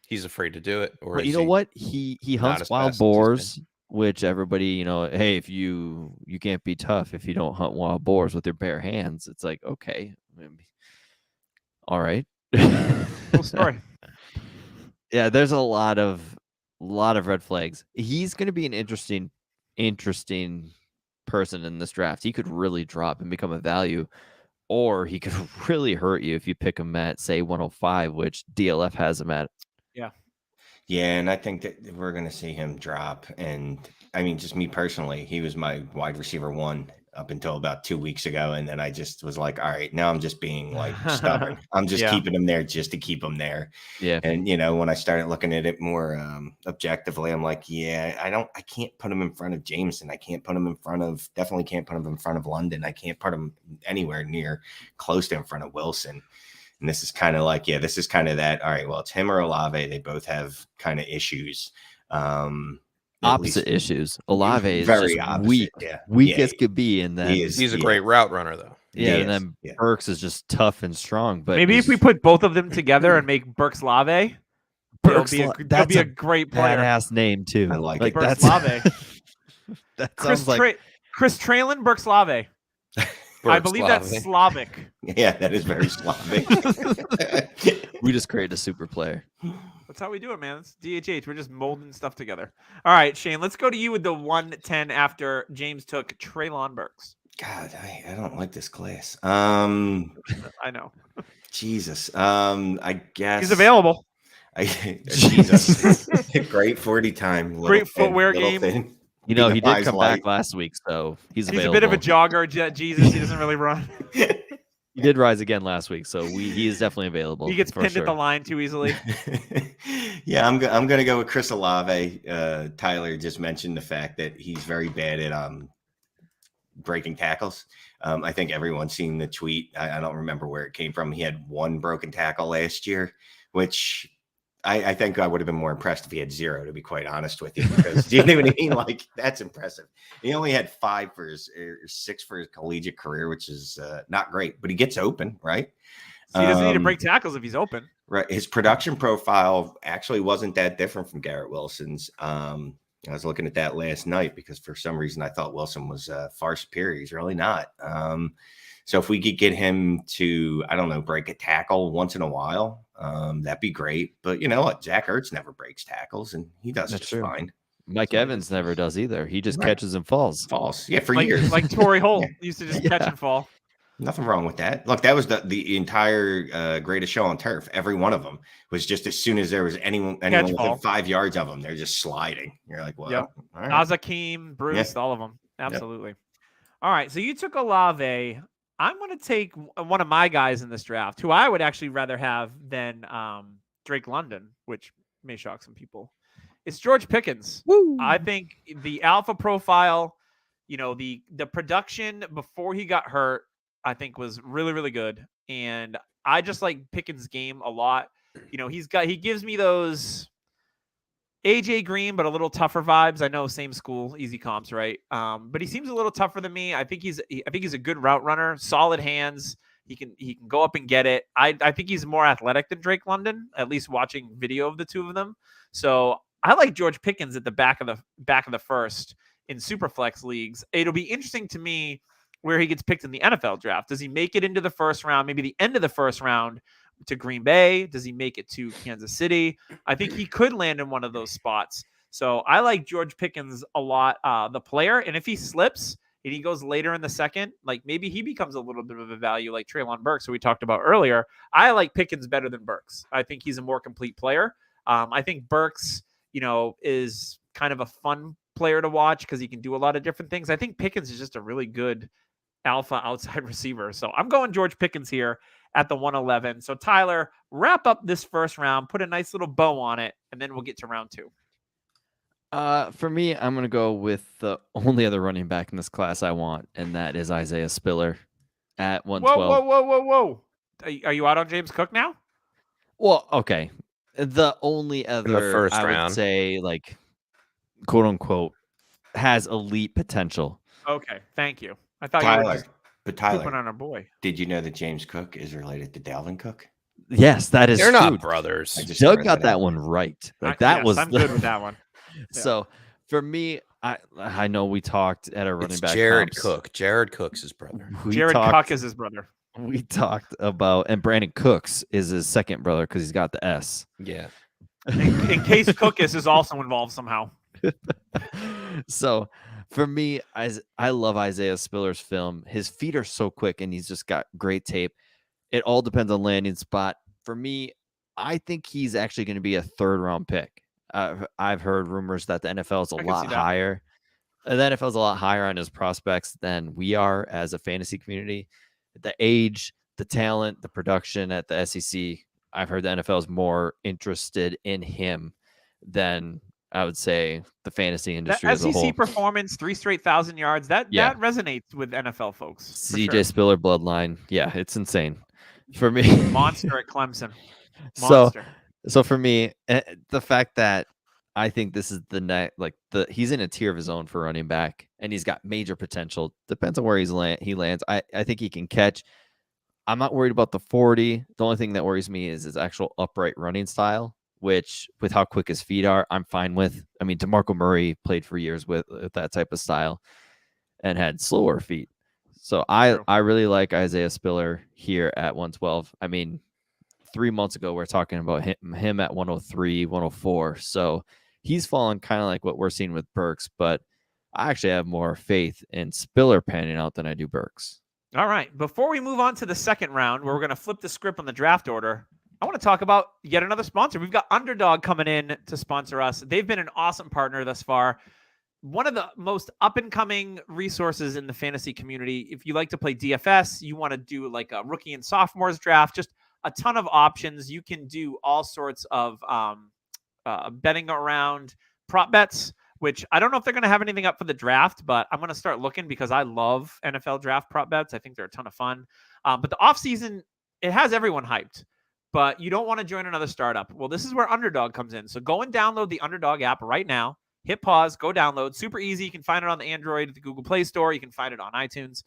S4: he's afraid to do it. Or
S1: you know what? He hunts wild boars, which everybody, hey, if you can't be tough if you don't hunt wild boars with your bare hands. It's like, okay, maybe. All right.
S2: Cool story.
S1: Yeah, there's a lot of red flags. He's going to be an interesting person in this draft. He could really drop and become a value, or he could really hurt you if you pick him at, say, 105, which DLF has him at.
S3: Yeah, and I think that we're going to see him drop. And I mean, just me personally, he was my wide receiver one up until about 2 weeks ago. And then I just was like, all right, now I'm just being like stubborn. I'm just keeping him there just to keep him there.
S1: Yeah.
S3: And, when I started looking at it more objectively, I'm like, I can't put him in front of Jameson. I can't put him definitely can't put him in front of London. I can't put him anywhere near close to in front of Wilson. And this is kind of like, this is kind of that. All right, well, it's him or Olave. They both have kind of issues.
S1: Opposite issues. Olave is
S3: very
S1: just
S3: opposite,
S1: weak.
S3: yeah.
S1: Weak as could be. And then
S4: he's a great route runner, though.
S1: And then Burks is just tough and strong. But
S2: maybe if we put both of them together and make Burks Lave, he'll be a great player.
S1: Badass name too.
S3: I like
S2: Burks Lave.
S1: That sounds like
S2: Chris Traylon Burks Lave. I believe that's Slavic.
S3: Yeah, that is very Slavic.
S1: We just created a super player.
S2: That's how we do it, man. It's DHH. We're just molding stuff together. All right, Shane, let's go to you with the 110 after James took Treylon Burks.
S3: God, I don't like this class.
S2: I know.
S3: Jesus. I guess
S2: he's available.
S3: Jesus. Great 40 time.
S2: Great footwear game.
S3: Thin.
S1: He did come back last week, so he's available.
S2: He's a bit of a jogger. Jesus, he doesn't really run.
S1: He did rise again last week, so he is definitely available.
S2: He gets pinned at the line too easily.
S3: Yeah, I'm going to go with Chris Olave. Tyler just mentioned the fact that he's very bad at breaking tackles. I think everyone's seen the tweet. I don't remember where it came from. He had 1 broken tackle last year, which I think I would have been more impressed if he had 0, to be quite honest with you. Because you know what I mean? Like, that's impressive. He only had 5 for his 6 for his collegiate career, which is not great. But he gets open, right?
S2: So he doesn't need to break tackles if he's open.
S3: Right. His production profile actually wasn't that different from Garrett Wilson's. I was looking at that last night because for some reason I thought Wilson was far superior. He's really not. So if we could get him to, I don't know, break a tackle once in a while, that'd be great. But you know what? Zach Ertz never breaks tackles, and he does just fine.
S1: Mike Evans never does either. He just catches and falls.
S3: Yeah, for years.
S2: Like Torrey Holt used to just catch and fall.
S3: Nothing wrong with that. Look, that was the entire greatest show on turf. Every one of them was just as soon as there was anyone within 5 yards of them, they're just sliding. You're like, well, all right.
S2: Azakeem, Bruce, all of them. Absolutely. Yep. All right, so you took Olave. I'm going to take one of my guys in this draft, who I would actually rather have than Drake London, which may shock some people. It's George Pickens.
S1: Woo!
S2: I think the alpha profile, the production before he got hurt, I think was really, really good. And I just like Pickens' game a lot. He gives me those AJ Green, but a little tougher vibes. I know same school, easy comps, right? But he seems a little tougher than me. I think he's a good route runner, solid hands. He can go up and get it. I think he's more athletic than Drake London, at least watching video of the two of them. So I like George Pickens at the back of the first in Superflex leagues. It'll be interesting to me where he gets picked in the NFL draft. Does he make it into the first round, maybe the end of the first round to Green Bay? Does he make it to Kansas City? I think he could land in one of those spots. So I like George Pickens a lot, the player. And if he slips and he goes later in the second, like maybe he becomes a little bit of a value like Treylon Burks, who we talked about earlier. I like Pickens better than Burks. I think he's a more complete player. I think Burks, is kind of a fun player to watch because he can do a lot of different things. I think Pickens is just a really good alpha outside receiver. So I'm going George Pickens here at the 111. So Tyler, wrap up this first round, put a nice little bow on it, and then we'll get to round 2.
S1: For me, I'm going to go with the only other running back in this class I want, and that is Isaiah Spiller at 112.
S2: Whoa. Are you out on James Cook now?
S1: Well, okay. The only other,
S4: in the first
S1: I
S4: round,
S1: would say, like, quote unquote, has elite potential.
S2: Okay, thank you. I thought
S3: Tyler,
S2: you were just
S3: Tyler,
S2: pooping on our boy.
S3: Did you know that James Cook is related to Dalvin Cook?
S1: Yes, that is
S4: they're
S1: true.
S4: not brothers.
S1: Doug got that one right. Like that was.
S2: I'm good with that one.
S1: So for me, I know we talked at our running back.
S4: Jared
S1: comps.
S4: Cook. Jared Cook's his brother.
S2: Cook is his brother.
S1: We talked about, and Brandon Cooks is his second brother because he's got the S.
S4: Yeah.
S2: In case Cookus is also involved somehow.
S1: So for me, I love Isaiah Spiller's film. His feet are so quick, and he's just got great tape. It all depends on landing spot. For me, I think he's actually going to be a 3rd round pick. I've heard rumors that the NFL is a lot higher the NFL is a lot higher on his prospects than we are as a fantasy community. The age, the talent, the production at the SEC, I've heard the NFL is more interested in him than I would say the fantasy industry
S2: That
S1: as a whole.
S2: SEC performance, 3 straight 1,000 yards, that resonates with NFL folks.
S1: CJ Spiller bloodline. Yeah, it's insane for me.
S2: Monster at Clemson.
S1: So for me, the fact that I think this is he's in a tier of his own for running back, and he's got major potential. Depends on where he lands. I think he can catch. I'm not worried about the 40. The only thing that worries me is his actual upright running style, which with how quick his feet are, I'm fine with. I mean, DeMarco Murray played for years with that type of style and had slower feet. So I really like Isaiah Spiller here at 112. I mean, 3 months ago, we're talking about him at 103, 104. So he's fallen kind of like what we're seeing with Burks, but I actually have more faith in Spiller panning out than I do Burks.
S2: All right. Before we move on to the second round, where we're going to flip the script on the draft order, I want to talk about yet another sponsor. We've got Underdog coming in to sponsor us. They've been an awesome partner thus far. One of the most up-and-coming resources in the fantasy community. If you like to play DFS, you want to do like a rookie and sophomores draft, just a ton of options. You can do all sorts of betting around prop bets, which I don't know if they're going to have anything up for the draft, but I'm going to start looking because I love NFL draft prop bets. I think they're a ton of fun. But the offseason, it has everyone hyped, but you don't want to join another startup. Well, this is where Underdog comes in. So go and download the Underdog app right now. Hit pause, go download. Super easy. You can find it on the Android, the Google Play Store. You can find it on iTunes.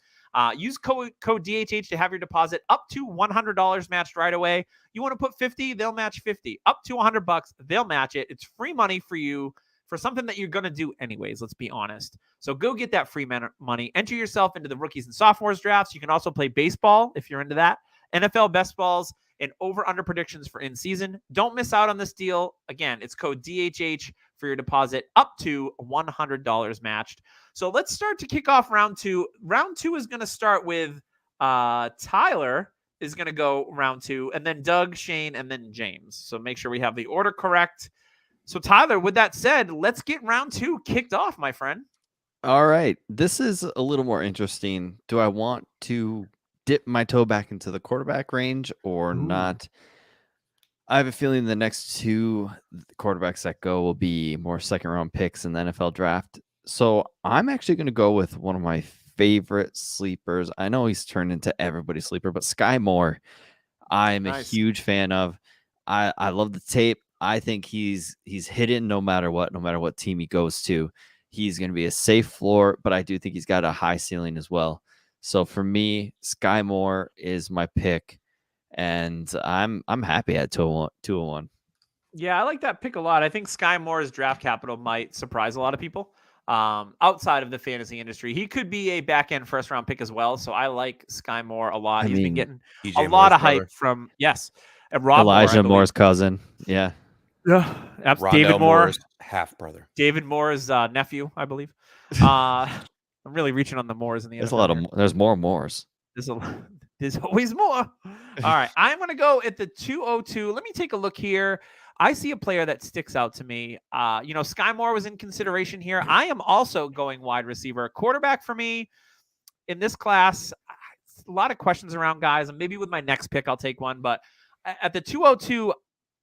S2: Use code DHH to have your deposit up to $100 matched right away. You want to put 50, they'll match 50. Up to $100, they'll match it. It's free money for you for something that you're going to do anyways, let's be honest. So go get that free money. Enter yourself into the rookies and sophomores drafts. You can also play baseball if you're into that. NFL best balls and over-under predictions for in-season. Don't miss out on this deal. Again, it's code DHH for your deposit up to $100 matched. So let's start to kick off round two. Round two is going to start with Tyler is going to go round two, and then Doug, Shane, and then James. So make sure we have the order correct. So Tyler, with that said, let's get round two kicked off, my friend.
S1: All right. This is a little more interesting. Do I want to dip my toe back into the quarterback range or not? I have a feeling the next two quarterbacks that go will be more second round picks in the NFL draft. So I'm actually going to go with one of my favorite sleepers. I know he's turned into everybody's sleeper, but Skye Moore, I'm a huge fan of. I love the tape. I think he's hidden no matter what team he goes to. He's going to be a safe floor, but I do think he's got a high ceiling as well. So for me, Skye Moore is my pick, and I'm happy at 201.
S2: Yeah, I like that pick a lot. I think Skye Moore's draft capital might surprise a lot of people outside of the fantasy industry. He could be a back-end first-round pick as well, so I like Skye Moore a lot. He's been getting a lot of hype from, and Rob
S1: Elijah Moore's cousin. Yeah.
S2: David Moore's
S4: half-brother.
S2: David Moore's nephew, I believe. I'm really reaching on the Moores in the NFL.
S1: There's more Moores.
S2: There's always more. All right. I'm going to go at the 202. Let me take a look here. I see a player that sticks out to me. Skye Moore was in consideration here. I am also going wide receiver. Quarterback for me in this class, a lot of questions around guys, and maybe with my next pick, I'll take one. But at the 202,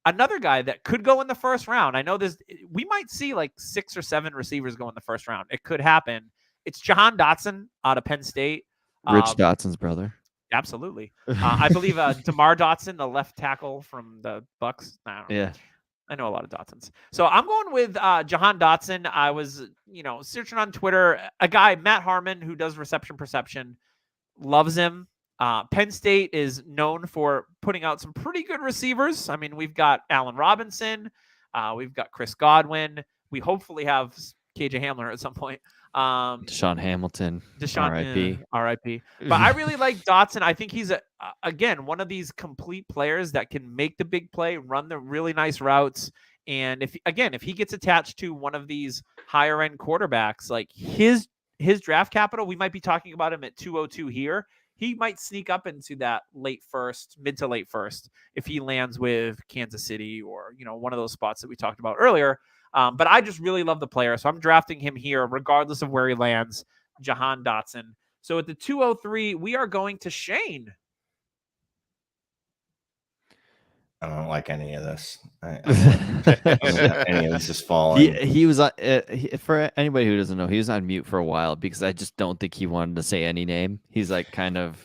S2: another guy that could go in the first round. I know we might see like 6 or 7 receivers go in the first round. It could happen. It's Johan Dotson out of Penn State.
S1: Rich Dotson's brother.
S2: Absolutely. I believe DeMar Dotson, the left tackle from the Bucks. I know a lot of Dotsons. So I'm going with Johan Dotson. I was, searching on Twitter. A guy, Matt Harmon, who does reception perception, loves him. Penn State is known for putting out some pretty good receivers. I mean, we've got Allen Robinson. We've got Chris Godwin. We hopefully have KJ Hamler at some point.
S1: Deshaun Hamilton.
S2: RIP. But I really like Dotson. I think he's again one of these complete players that can make the big play, run the really nice routes, and if he gets attached to one of these higher end quarterbacks, like his draft capital, we might be talking about him at 202 here. He might sneak up into that mid to late first if he lands with Kansas City or one of those spots that we talked about earlier. But I just really love the player, so I'm drafting him here, regardless of where he lands. Johan Dotson. So at the 203, we are going to Shane.
S3: I don't like any of this. I don't like any of this is falling.
S1: He was for anybody who doesn't know, he was on mute for a while because I just don't think he wanted to say any name. He's like kind of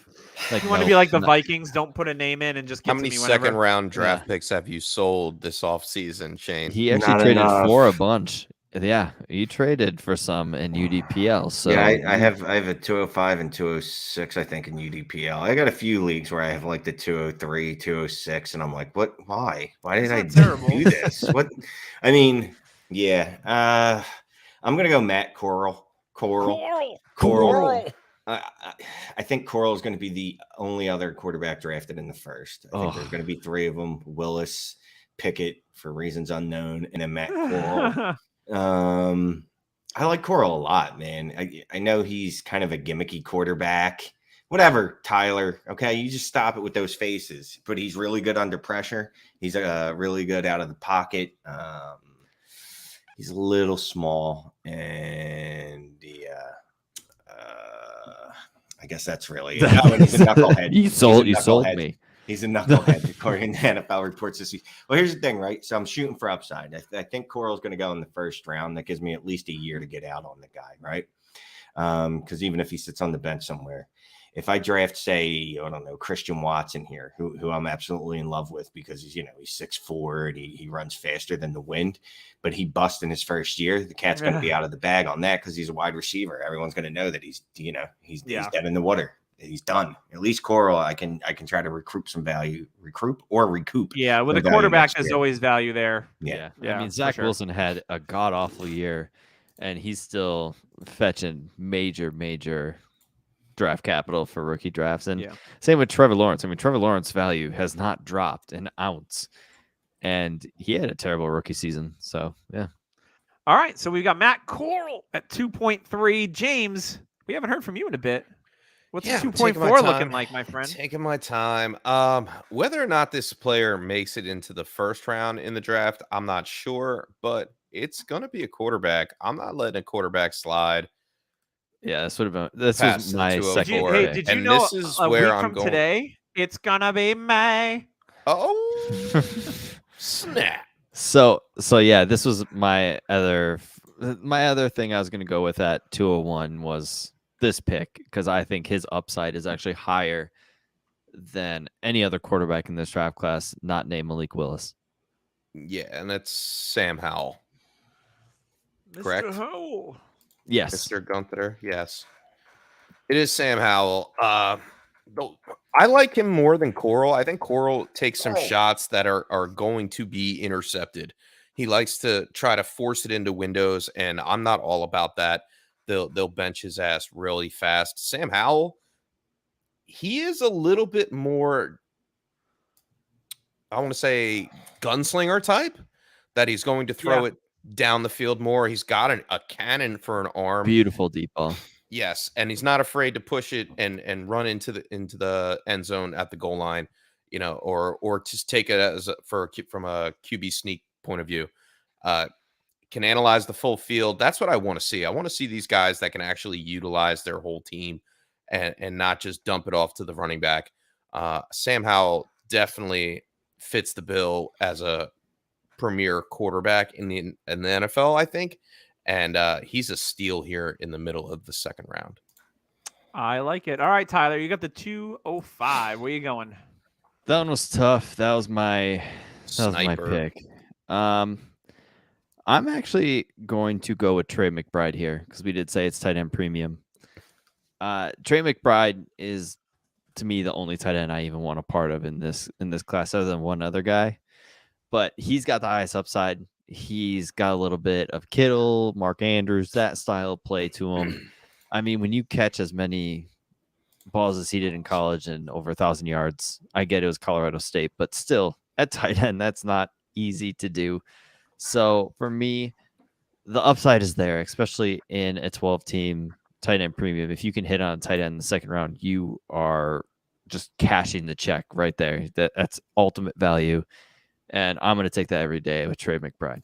S1: like
S2: You want to be like the Vikings, don't put a name in and just get
S4: How
S2: to
S4: many
S2: me whenever.
S4: second round draft picks have you sold this offseason, Shane?
S1: He actually
S3: Not
S1: traded
S3: enough.
S1: for a bunch. Yeah, he traded for some in UDPL. So
S3: yeah, I have a 205 and 206, I think, in UDPL. I got a few leagues where I have like the 203, 206, and I'm like, what? Why? Why did I do this? What? I mean, yeah. I'm gonna go Matt Coral. I think Coral is going to be the only other quarterback drafted in the first. I think there's going to be three of them: Willis, Pickett for reasons unknown, and then Matt Coral. I like Coral a lot, man. I know he's kind of a gimmicky quarterback. Whatever, Tyler. Okay, you just stop it with those faces. But he's really good under pressure. He's really good out of the pocket. He's a little small, and I guess that's really it. Oh, and he's a knucklehead.
S1: You sold me.
S3: He's a knucklehead, according to NFL reports this week. Well, here's the thing, right? So I'm shooting for upside. I think Coral's going to go in the first round. That gives me at least a year to get out on the guy, right? Because even if he sits on the bench somewhere, if I draft, say, I don't know, Christian Watson here, who I'm absolutely in love with because he's 6'4" and he runs faster than the wind, but he busts in his first year, the cat's going to be out of the bag on that because he's a wide receiver. Everyone's going to know that he's dead in the water. He's done. At least Coral, I can try to recoup some value, recoup.
S2: Yeah, with a quarterback, there's always value there.
S1: Yeah. I mean, Zach Wilson had a god awful year, and he's still fetching major draft capital for rookie drafts. And same with Trevor Lawrence. I mean, Trevor Lawrence's value has not dropped an ounce, and he had a terrible rookie season. So yeah.
S2: All right, so we've got Matt Coral at 2.3. James, we haven't heard from you in a bit. What's the 2.4 looking like, my friend?
S4: Taking my time. Whether or not this player makes it into the first round in the draft, I'm not sure, but it's going to be a quarterback. I'm not letting a quarterback slide.
S1: Yeah, this was my second.
S2: Did you know this is where I'm going today? It's gonna be May.
S4: Oh, snap!
S1: So yeah, this was my other thing I was gonna go with at 201 was this pick because I think his upside is actually higher than any other quarterback in this draft class, not named Malik Willis.
S4: Yeah, and that's Sam Howell. Correct?
S2: Mr. Howell.
S1: Yes.
S4: Mr. Gunther. Yes. It is Sam Howell. I like him more than Coral. I think Coral takes some shots that are going to be intercepted. He likes to try to force it into windows, and I'm not all about that. They'll bench his ass really fast. Sam Howell, he is a little bit more, I want to say, gunslinger type, that he's going to throw it down the field more. He's got a cannon for an arm.
S1: Beautiful deep ball.
S4: Yes, and he's not afraid to push it and run into the end zone at the goal line, or just take it from a QB sneak point of view. Can analyze the full field. That's what I want to see. I want to see these guys that can actually utilize their whole team and not just dump it off to the running back. Sam Howell definitely fits the bill as a premier quarterback in the NFL, I think. And he's a steal here in the middle of the second round.
S2: I like it. All right, Tyler, you got the 205. Where you going?
S1: That one was tough. That was my pick. I'm actually going to go with Trey Mcbride here because we did say it's tight end premium. Trey Mcbride is, to me, the only tight end I even want a part of in this class, other than one other guy. But he's got the highest upside. He's got a little bit of Kittle, Mark Andrews, that style of play to him. I mean, when you catch as many balls as he did in college and over 1,000 yards, I get it was Colorado State, but still, at tight end, that's not easy to do. So for me, the upside is there, especially in a 12-team tight end premium. If you can hit on a tight end in the second round, you are just cashing the check right there. That's ultimate value. And I'm going to take that every day with Trey Mcbride.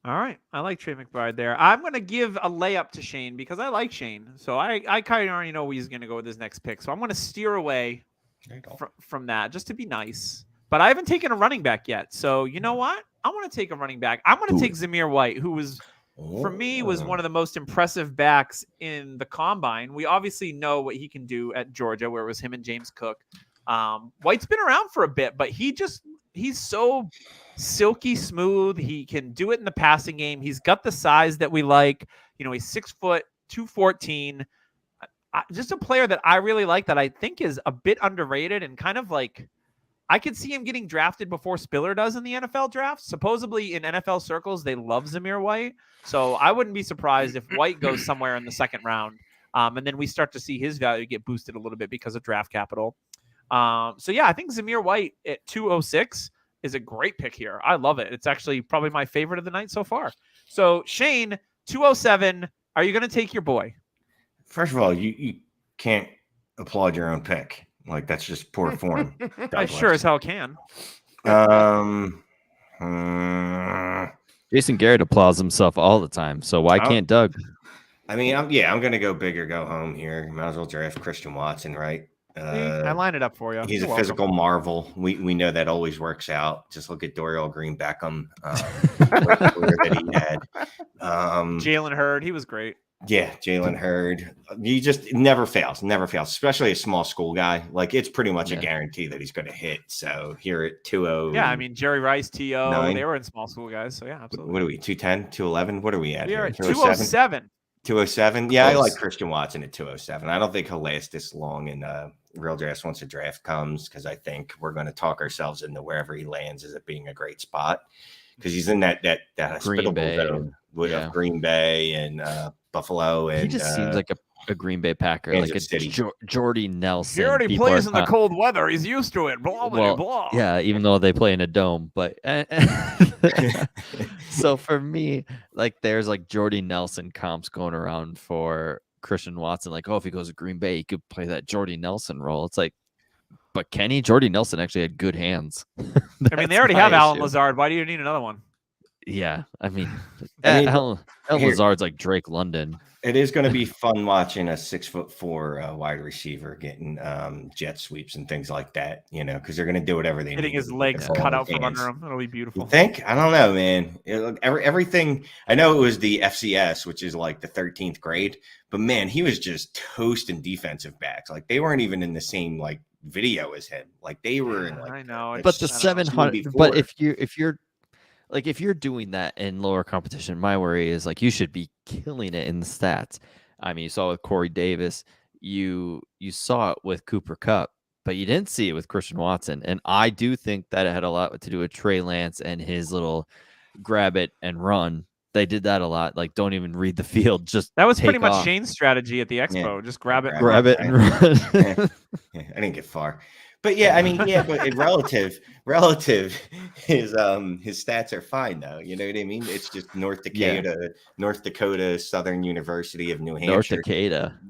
S2: All right. I like Trey Mcbride there. I'm going to give a layup to Shane because I like Shane. So I kind of already know he's going to go with his next pick. So I'm going to steer away from that just to be nice. But I haven't taken a running back yet. So you know what? I want to take a running back. I'm going to take Zamir White, who was, for me, was one of the most impressive backs in the combine. We obviously know what he can do at Georgia, where it was him and James Cook. White's been around for a bit, but he's so silky smooth. He can do it in the passing game. He's got the size that we like. He's 6 foot, 214. Just a player that I really like that I think is a bit underrated and kind of like I could see him getting drafted before Spiller does in the NFL draft. Supposedly in NFL circles, they love Zamir White. So I wouldn't be surprised if White goes somewhere in the second round. And then we start to see his value get boosted a little bit because of draft capital. So yeah, I think Zamir White at 206 is a great pick here. I love it. It's actually probably my favorite of the night so far. So Shane, 207, are you going to take your boy?
S3: First of all, you can't applaud your own pick. Like, that's just poor form.
S2: I sure as hell can.
S1: Jason Garrett applauds himself all the time. So why can't Doug?
S3: I mean, I'm going to go big or go home here. Might as well draft Christian Watson, right?
S2: I line it up for you.
S3: He's a physical marvel. We know that always works out. Just look at Dorial Green Beckham that he had.
S2: Jalen Hurd, he was great.
S3: Yeah, Jalen Hurd. He just never fails, especially a small school guy. Like, it's pretty much a guarantee that he's going to hit. So here at 2-0.
S2: Yeah, I mean, Jerry Rice, T.O., they were in small school guys. So yeah, absolutely.
S3: What are we, 210, 211? What are we at?
S2: We are at 207.
S3: 207. Yeah, I like Christian Watson at 207. I don't think he'll last this long in real drafts once the draft comes, because I think we're going to talk ourselves into wherever he lands as it being a great spot, because he's in that hospitable zone of Green Bay and Buffalo. And
S1: he just seems like a Green Bay Packer,
S3: Kansas
S1: like a Jordy Nelson.
S2: He already plays in the cold weather. He's used to it. Blah, blah, blah.
S1: Yeah, even though they play in a dome. But so for me, like, there's like Jordy Nelson comps going around for Christian Watson. Like, if he goes to Green Bay, he could play that Jordy Nelson role. It's like, but Jordy Nelson actually had good hands.
S2: I mean, they already have Alan Lazard. Why do you need another one?
S1: Yeah, I mean Alan Lazard's like Drake London.
S3: It is going to be fun watching a 6'4" wide receiver getting jet sweeps and things like that, because they're going to do whatever they need.
S2: Getting his legs cut out from under him. It'll be beautiful.
S3: You think? I don't know, man. Everything. I know it was the FCS, which is like the 13th grade, but man, he was just toasting defensive backs. Like, they weren't even in the same like video as him. Like, they were in like.
S2: I know,
S1: but the 700. But if you're doing that in lower competition, my worry is like you should be killing it in the stats. I mean, you saw it with Corey Davis, you saw it with Cooper Kupp, but you didn't see it with Christian Watson. And I do think that it had a lot to do with Trey Lance and his little grab it and run. They did that a lot. Like, don't even read the field. Just
S2: that was pretty much Shane's strategy at the Expo. Yeah. Just grab it and
S3: run. I didn't get far. But yeah, I mean, but relative, his stats are fine though. You know what I mean? It's just North Dakota, Southern University of New Hampshire.
S1: North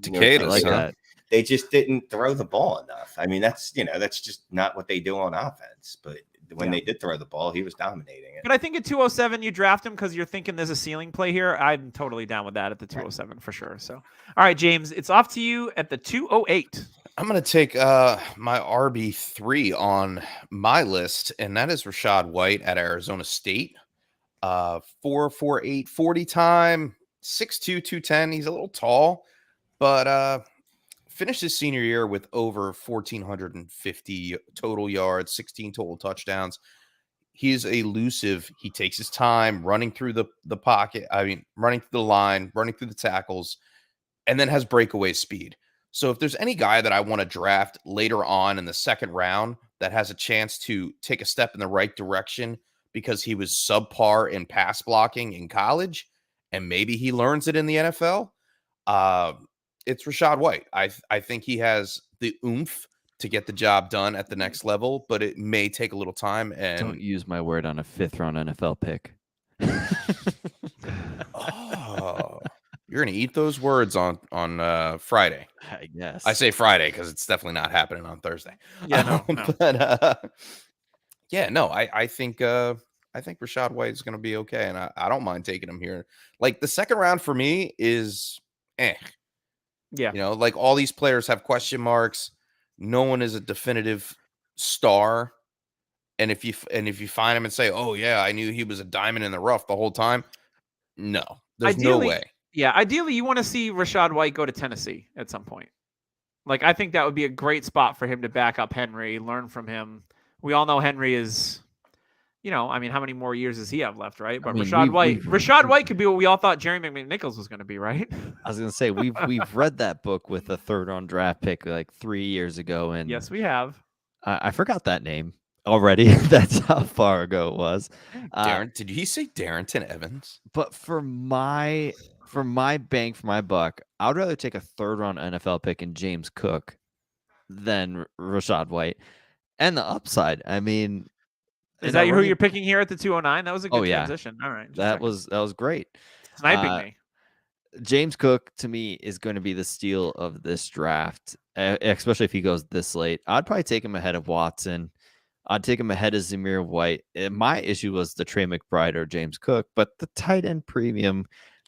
S1: Dakota,
S3: like that. They just didn't throw the ball enough. I mean, that's just not what they do on offense. But when they did throw the ball, he was dominating it.
S2: But I think at 207, you draft him because you're thinking there's a ceiling play here. I'm totally down with that at the 207 for sure. So, all right, James, it's off to you at the 208.
S4: I'm going to take my RB3 on my list, and that is Rashad White at Arizona State. 4.48 40 time, 6'2", 210. He's a little tall, but finished his senior year with over 1,450 total yards, 16 total touchdowns. He is elusive. He takes his time running through the pocket. I mean, running through the line, running through the tackles, and then has breakaway speed. So if there's any guy that I want to draft later on in the second round that has a chance to take a step in the right direction because he was subpar in pass blocking in college and maybe he learns it in the NFL, it's Rashad White. I think he has the oomph to get the job done at the next level, but it may take a little time. And
S1: don't use my word on a 5th round NFL pick.
S4: Oh. You're going to eat those words on Friday.
S1: I guess.
S4: I say Friday because it's definitely not happening on Thursday.
S2: Yeah, no.
S4: But I think I think Rashad White is going to be okay, and I don't mind taking him here. Like the second round for me is,
S2: Yeah.
S4: You know, like all these players have question marks. No one is a definitive star. And if you find him and say, "Oh yeah, I knew he was a diamond in the rough the whole time," no, there's no way.
S2: Yeah, ideally, you want to see Rashad White go to Tennessee at some point. Like, I think that would be a great spot for him to back up Henry, learn from him. We all know Henry is, I mean, how many more years does he have left, right? But Rashad White could be what we all thought Jerry McNichols was going to be, right?
S1: I was going to say, we've read that book with a third-round draft pick like 3 years ago. And
S2: yes, we have.
S1: I forgot that name already. That's how far ago it was.
S4: Did he say Darrington Evans?
S1: But for my bang for my buck, I would rather take a third-round NFL pick in James Cook than Rashad White. And the upside, I mean,
S2: is that who you're picking here at the 209? That was a good transition. All right.
S1: That was great.
S2: Sniping me.
S1: James Cook, to me, is going to be the steal of this draft, especially if he goes this late. I'd probably take him ahead of Watson. I'd take him ahead of Zamir White. My issue was the Trey McBride or James Cook, but the tight end premium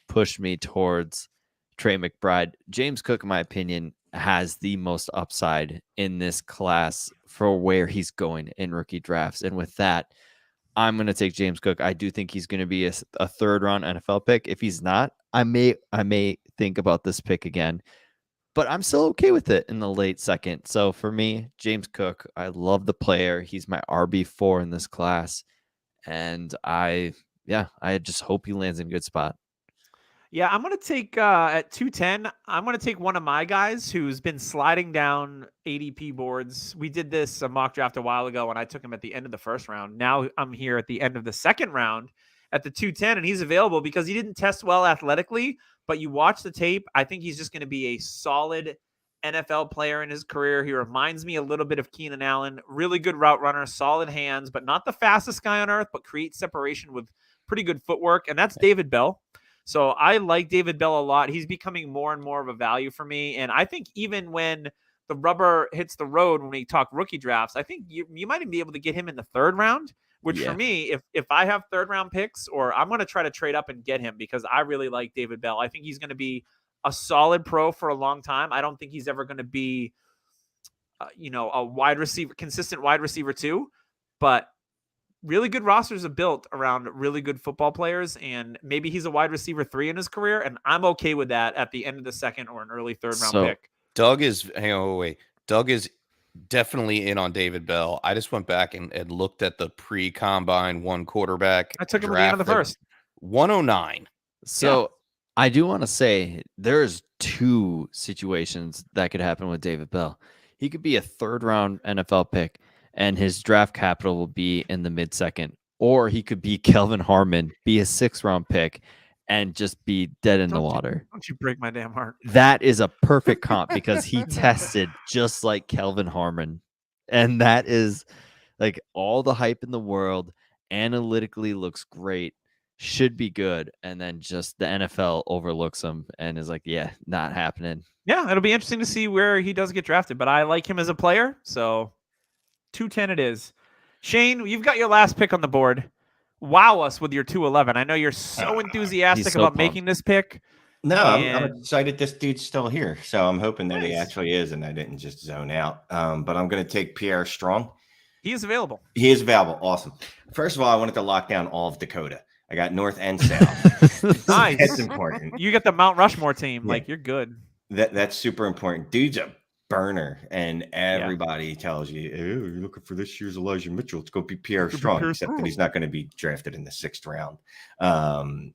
S1: pushed me towards Trey McBride. James Cook, in my opinion, has the most upside in this class for where he's going in rookie drafts. And with that, I'm going to take James Cook. I do think he's going to be a third-round NFL pick. If he's not, I may think about this pick again. But I'm still okay with it in the late second. So for me, James Cook, I love the player. He's my RB4 in this class. And I just hope he lands in a good spot.
S2: Yeah, I'm going to take at 210, I'm going to take one of my guys who's been sliding down ADP boards. We did this mock draft a while ago when I took him at the end of the first round. Now I'm here at the end of the second round at the 210, and he's available because he didn't test well athletically, but you watch the tape. I think he's just going to be a solid NFL player in his career. He reminds me a little bit of Keenan Allen, really good route runner, solid hands, but not the fastest guy on earth, but creates separation with pretty good footwork. And that's David Bell. So I like David Bell a lot. He's becoming more and more of a value for me. And I think even when the rubber hits the road, when we talk rookie drafts, I think you might even be able to get him in the third round, which for me, if I have third round picks, or I'm going to try to trade up and get him because I really like David Bell. I think he's going to be a solid pro for a long time. I don't think he's ever going to be, a wide receiver, consistent wide receiver too, but really good rosters are built around really good football players, and maybe he's a wide receiver 3 in his career, and I'm okay with that at the end of the second or an early third round pick.
S4: Doug is Doug is definitely in on David Bell. I just went back and looked at the pre-combine one quarterback.
S2: I took him at the end of the first.
S4: 109.
S1: So I do want to say there's 2 situations that could happen with David Bell. He could be a third round NFL pick, and his draft capital will be in the mid-second. Or he could be Kelvin Harmon, be a 6th-round pick, and just be dead in the water.
S2: Don't you break my damn heart.
S1: That is a perfect comp because he tested just like Kelvin Harmon. And that is like all the hype in the world, analytically looks great, should be good. And then just the NFL overlooks him and is like, yeah, not happening.
S2: Yeah, it'll be interesting to see where he does get drafted. But I like him as a player, so 210 it is. Shane, you've got your last pick on the board. Wow us with your 211. I know you're so enthusiastic about making this pick.
S3: No, I'm excited this dude's still here. So I'm hoping that he actually is and I didn't just zone out. But I'm going to take Pierre Strong.
S2: He is available.
S3: He is available. Awesome. First of all, I wanted to lock down all of Dakota. I got North and South.
S2: Nice.
S3: That's important.
S2: You get the Mount Rushmore team. Yeah. Like, you're good.
S3: That's super important. Dude's a burner, and everybody tells you, oh, you're looking for this year's Elijah Mitchell. It's going to be Pierre Strong, except that he's not going to be drafted in the 6th round.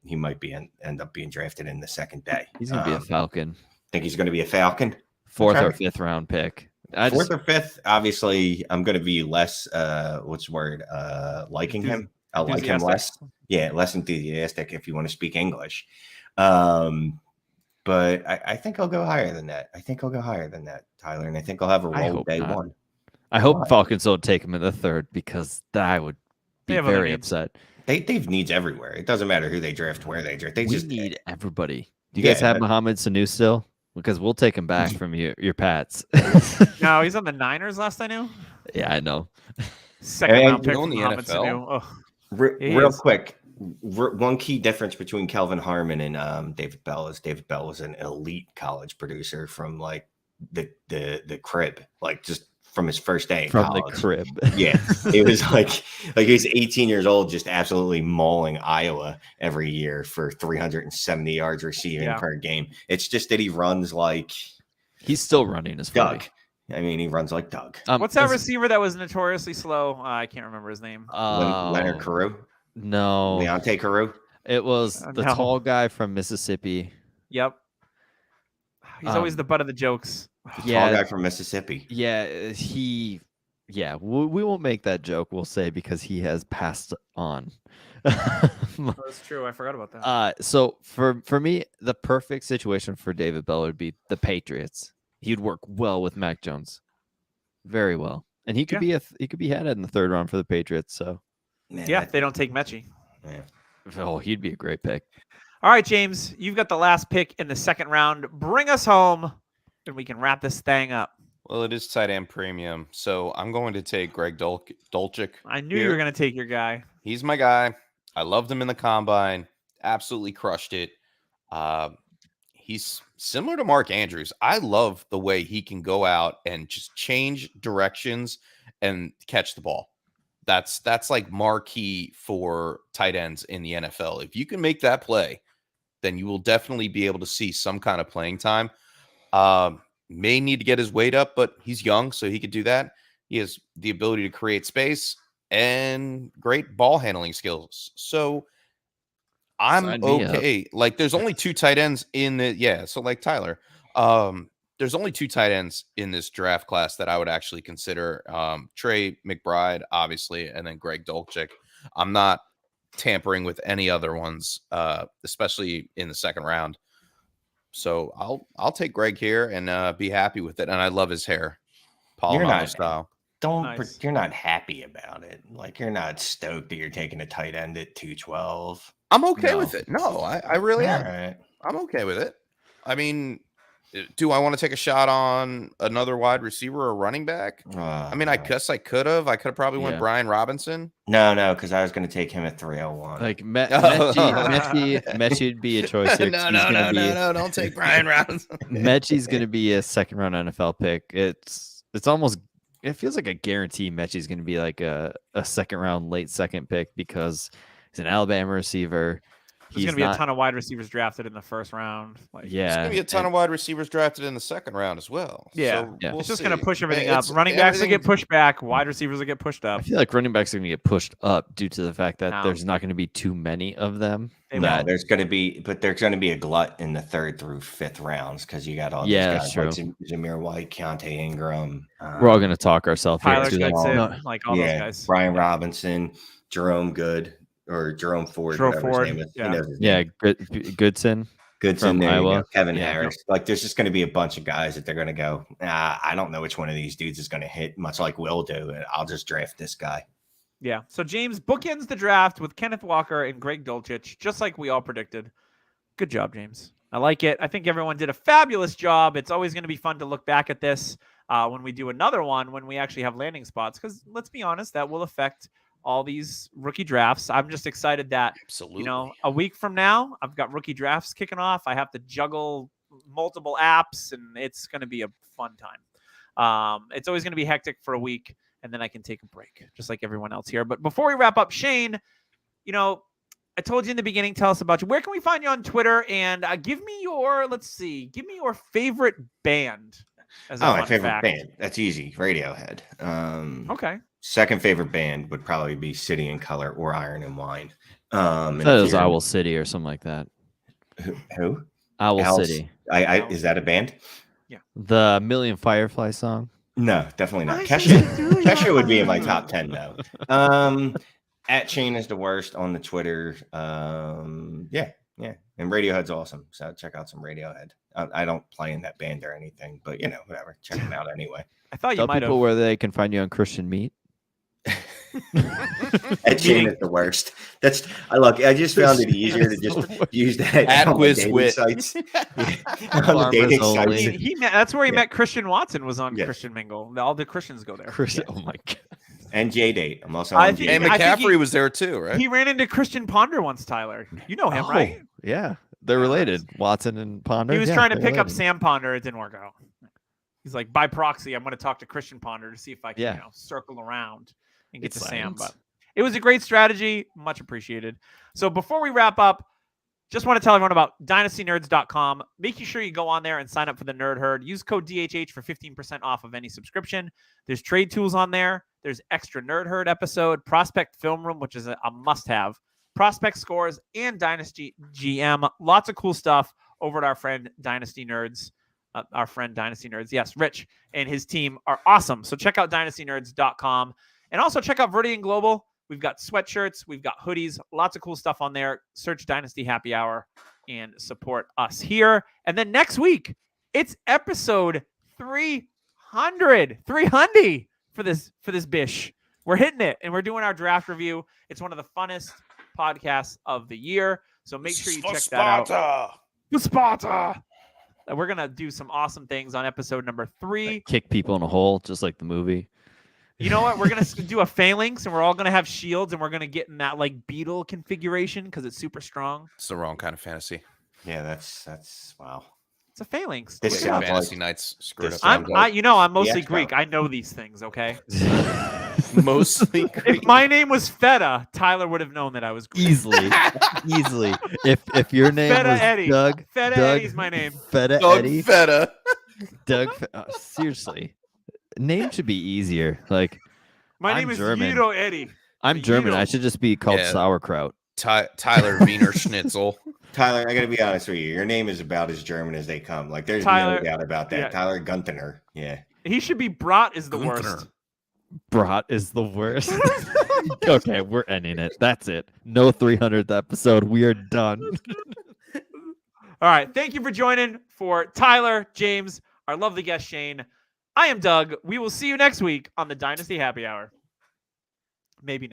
S3: He might end up being drafted in the 2nd day.
S1: He's going to be a Falcon.
S3: Think he's going to be a Falcon?
S1: 4th or 5th round pick.
S3: 4th or 5th. Obviously, I'm going to be less. Liking him. I like him less. Yeah, less enthusiastic if you want to speak English. But I think I'll go higher than that. Tyler, and I think I'll have a roll day
S1: not.
S3: 1.
S1: I hope Falcons don't take him in the 3rd because I would be very upset.
S3: They've needs everywhere. It doesn't matter who they draft, where they draft. They just
S1: need everybody. Do you guys have Mohamed Sanu still? Because we'll take him back from your Pats.
S2: No, he's on the Niners last I knew.
S1: Yeah, I know.
S2: 2nd round pick from Mohamed Sanu.
S3: Real quick, one key difference between Kelvin Harmon and David Bell is David Bell was an elite college producer from like the crib, like just from his first day in
S1: From
S3: college.
S1: the crib.
S3: Yeah, it was like he was 18 years old, just absolutely mauling Iowa every year for 370 yards receiving per game. It's just that he runs like
S1: he's still running as
S3: Doug. I mean, he runs like Doug.
S2: What's that receiver that was notoriously slow? I can't remember his name.
S3: Leonard Carew?
S1: No.
S3: Leonte Carew?
S1: It was the tall guy from Mississippi.
S2: Yep. He's always the butt of the jokes.
S3: Tall guy from Mississippi.
S1: Yeah, we won't make that joke, we'll say, because he has passed on.
S2: That's true. I forgot about that.
S1: So for me, the perfect situation for David Bell would be the Patriots. He'd work well with Mac Jones, very well, and he could be had in the third round for the Patriots. So,
S2: if they don't take Mechie.
S3: Yeah.
S1: Oh, he'd be a great pick.
S2: All right, James, you've got the last pick in the second round. Bring us home, and we can wrap this thing up.
S4: Well, it is tight end premium, so I'm going to take Greg Dulcich.
S2: I knew you were going to take your guy.
S4: He's my guy. I loved him in the combine. Absolutely crushed it. He's similar to Mark Andrews. I love the way he can go out and just change directions and catch the ball. That's like marquee for tight ends in the NFL. If you can make that play, then you will definitely be able to see some kind of playing time. May need to get his weight up, but he's young, so he could do that. He has the ability to create space and great ball handling skills. So I'm okay. Like, there's only two tight ends in the so like Tyler, there's only two tight ends in this draft class that I would actually consider. Trey McBride, obviously, and then Greg Dulcich. I'm not tampering with any other ones, especially in the second round. So I'll take Greg here and be happy with it. And I love his hair, Polamalu style.
S3: You're not happy about it. Like, you're not stoked that you're taking a tight end at 212.
S4: I'm okay with it. No, I really am.
S3: Right.
S4: I'm okay with it. I mean, do I want to take a shot on another wide receiver or running back? I mean, I guess I could have. I could have probably went Brian Robinson.
S3: No, because I was going to take him at 301.
S1: Like Mechie would be a choice here.
S4: No, don't take Brian Robinson.
S1: Mechie's going to be a second round NFL pick. It's almost, it feels like a guarantee Mechie's going to be like a second round, late second pick because he's an Alabama receiver.
S2: There's going to be a ton of wide receivers drafted in the first round.
S4: There's going to be a ton of wide receivers drafted in the second round as well.
S2: So it's just going to push everything up. Running backs will get pushed back. Wide receivers will get pushed up.
S1: I feel like running backs are going to get pushed up due to the fact that there's not going to be too many of them.
S3: There's going to be a glut in the third through fifth rounds because you got all these guys
S1: true.
S3: like Zamir White, Keontae Ingram.
S1: We're all going to talk ourselves
S2: Tyler
S1: here.
S2: like all those guys.
S3: Brian Robinson, Jerome Good. Or Jerome Ford, whatever his name is.
S1: Goodson
S3: from
S1: there,
S3: Iowa. Kevin Harris. Like, there's just going to be a bunch of guys that they're going to go, I don't know which one of these dudes is going to hit, much like Will do, and I'll just draft this guy.
S2: Yeah. So James bookends the draft with Kenneth Walker and Greg Dulcich, just like we all predicted. Good job, James. I like it. I think everyone did a fabulous job. It's always going to be fun to look back at this when we do another one, when we actually have landing spots, because let's be honest, that will affect all these rookie drafts. I'm just excited that, a week from now, I've got rookie drafts kicking off. I have to juggle multiple apps, and it's going to be a fun time. It's always going to be hectic for a week, and then I can take a break, just like everyone else here. But before we wrap up, Shane, I told you in the beginning, tell us about you. Where can we find you on Twitter? And give me your favorite band.
S3: My favorite band. That's easy. Radiohead.
S2: Okay.
S3: Second favorite band would probably be City and Color or Iron and Wine.
S1: That was Owl City or something like that.
S3: Who?
S1: Owl City.
S3: Is that a band?
S2: Yeah.
S1: The Million Firefly song?
S3: No, definitely not. Kesha would be in my top 10 though. At Shane is the worst on the Twitter. Yeah. And Radiohead's awesome. So check out some Radiohead. I don't play in that band or anything, but whatever. Check them out anyway.
S2: I thought you
S1: Tell
S2: might
S1: people where they can find you on Christian Meat.
S3: At Shane is the worst. I just found it easier to just use that
S4: at
S3: on
S4: Quiz
S3: the dating
S4: Wit
S3: sites. On the dating sites.
S2: That's where he met Christian Watson, was on Christian Mingle. All the Christians go there.
S1: Oh my God.
S3: And J-Date. I'm also
S2: I
S3: on
S2: think-
S3: J-Date.
S4: And
S2: I think
S4: McCaffrey
S2: he-
S4: was there too, right?
S2: He ran into Christian Ponder once, Tyler. You know him, right?
S1: Yeah, they're related. Watson and Ponder.
S2: He was
S1: yeah,
S2: trying to
S1: they're
S2: pick up
S1: related.
S2: Sam Ponder. It didn't work out. He's like, by proxy, I'm going to talk to Christian Ponder to see if I can,
S1: Yeah.
S2: circle around and get
S1: It's
S2: to Sam.
S1: science.
S2: But it was a great strategy. Much appreciated. So before we wrap up, just want to tell everyone about dynastynerds.com. Make sure you go on there and sign up for the Nerd Herd. Use code DHH for 15% off of any subscription. There's trade tools on there. There's extra Nerd Herd episode, Prospect Film Room, which is a must-have, Prospect Scores, and Dynasty GM. Lots of cool stuff over at our friend Dynasty Nerds. Yes, Rich and his team are awesome. So check out dynastynerds.com. And also check out Viridian Global. We've got sweatshirts. We've got hoodies. Lots of cool stuff on there. Search Dynasty Happy Hour and support us here. And then next week, it's episode 300 for this bish. We're hitting it, and we're doing our draft review. It's one of the funnest podcasts of the year. So make sure you check that out. Sparta! We're going to do some awesome things on episode number 3.
S1: Kick people in a hole, just like the movie.
S2: You know what? We're going to do a phalanx, and we're all going to have shields, and we're going to get in that like beetle configuration because it's super strong.
S4: It's the wrong kind of fantasy.
S3: Yeah, that's wow.
S2: It's a phalanx.
S3: This
S2: Look it
S3: sounds
S2: up.
S3: like-
S4: Fantasy nights screwed
S3: this
S4: up.
S3: sounds
S2: I'm mostly
S3: Expo.
S2: Greek. I know these things, okay?
S4: Mostly
S2: If
S4: Greek.
S2: my name was Feta, Tyler would have known that I was Greek.
S1: Easily. If your name
S2: Feta
S1: was
S2: Eddie.
S1: Doug,
S2: Feta
S1: Doug
S2: Eddie's my name.
S1: Feta
S4: Doug
S1: Eddie,
S4: Feta.
S1: seriously, name should be easier. Like
S2: My
S1: I'm
S2: name is
S1: German.
S2: Guido Eddie.
S1: I'm German. I
S2: Guido.
S1: should just be called
S4: Yeah.
S1: sauerkraut.
S4: Tyler Wiener Schnitzel.
S3: Tyler, I got to be honest with you. Your name is about as German as they come. Like, there's
S2: Tyler-
S3: no doubt about that.
S2: yeah.
S3: Tyler Guntener. Yeah.
S2: He should be Brat is the
S4: Gunther.
S2: worst.
S1: Brat is the worst. Okay, we're ending it. That's it. No 300th episode. We are done.
S2: All right. Thank you for joining for Tyler, James, our lovely guest, Shane. I am Doug. We will see you next week on the Dynasty Happy Hour. Maybe not.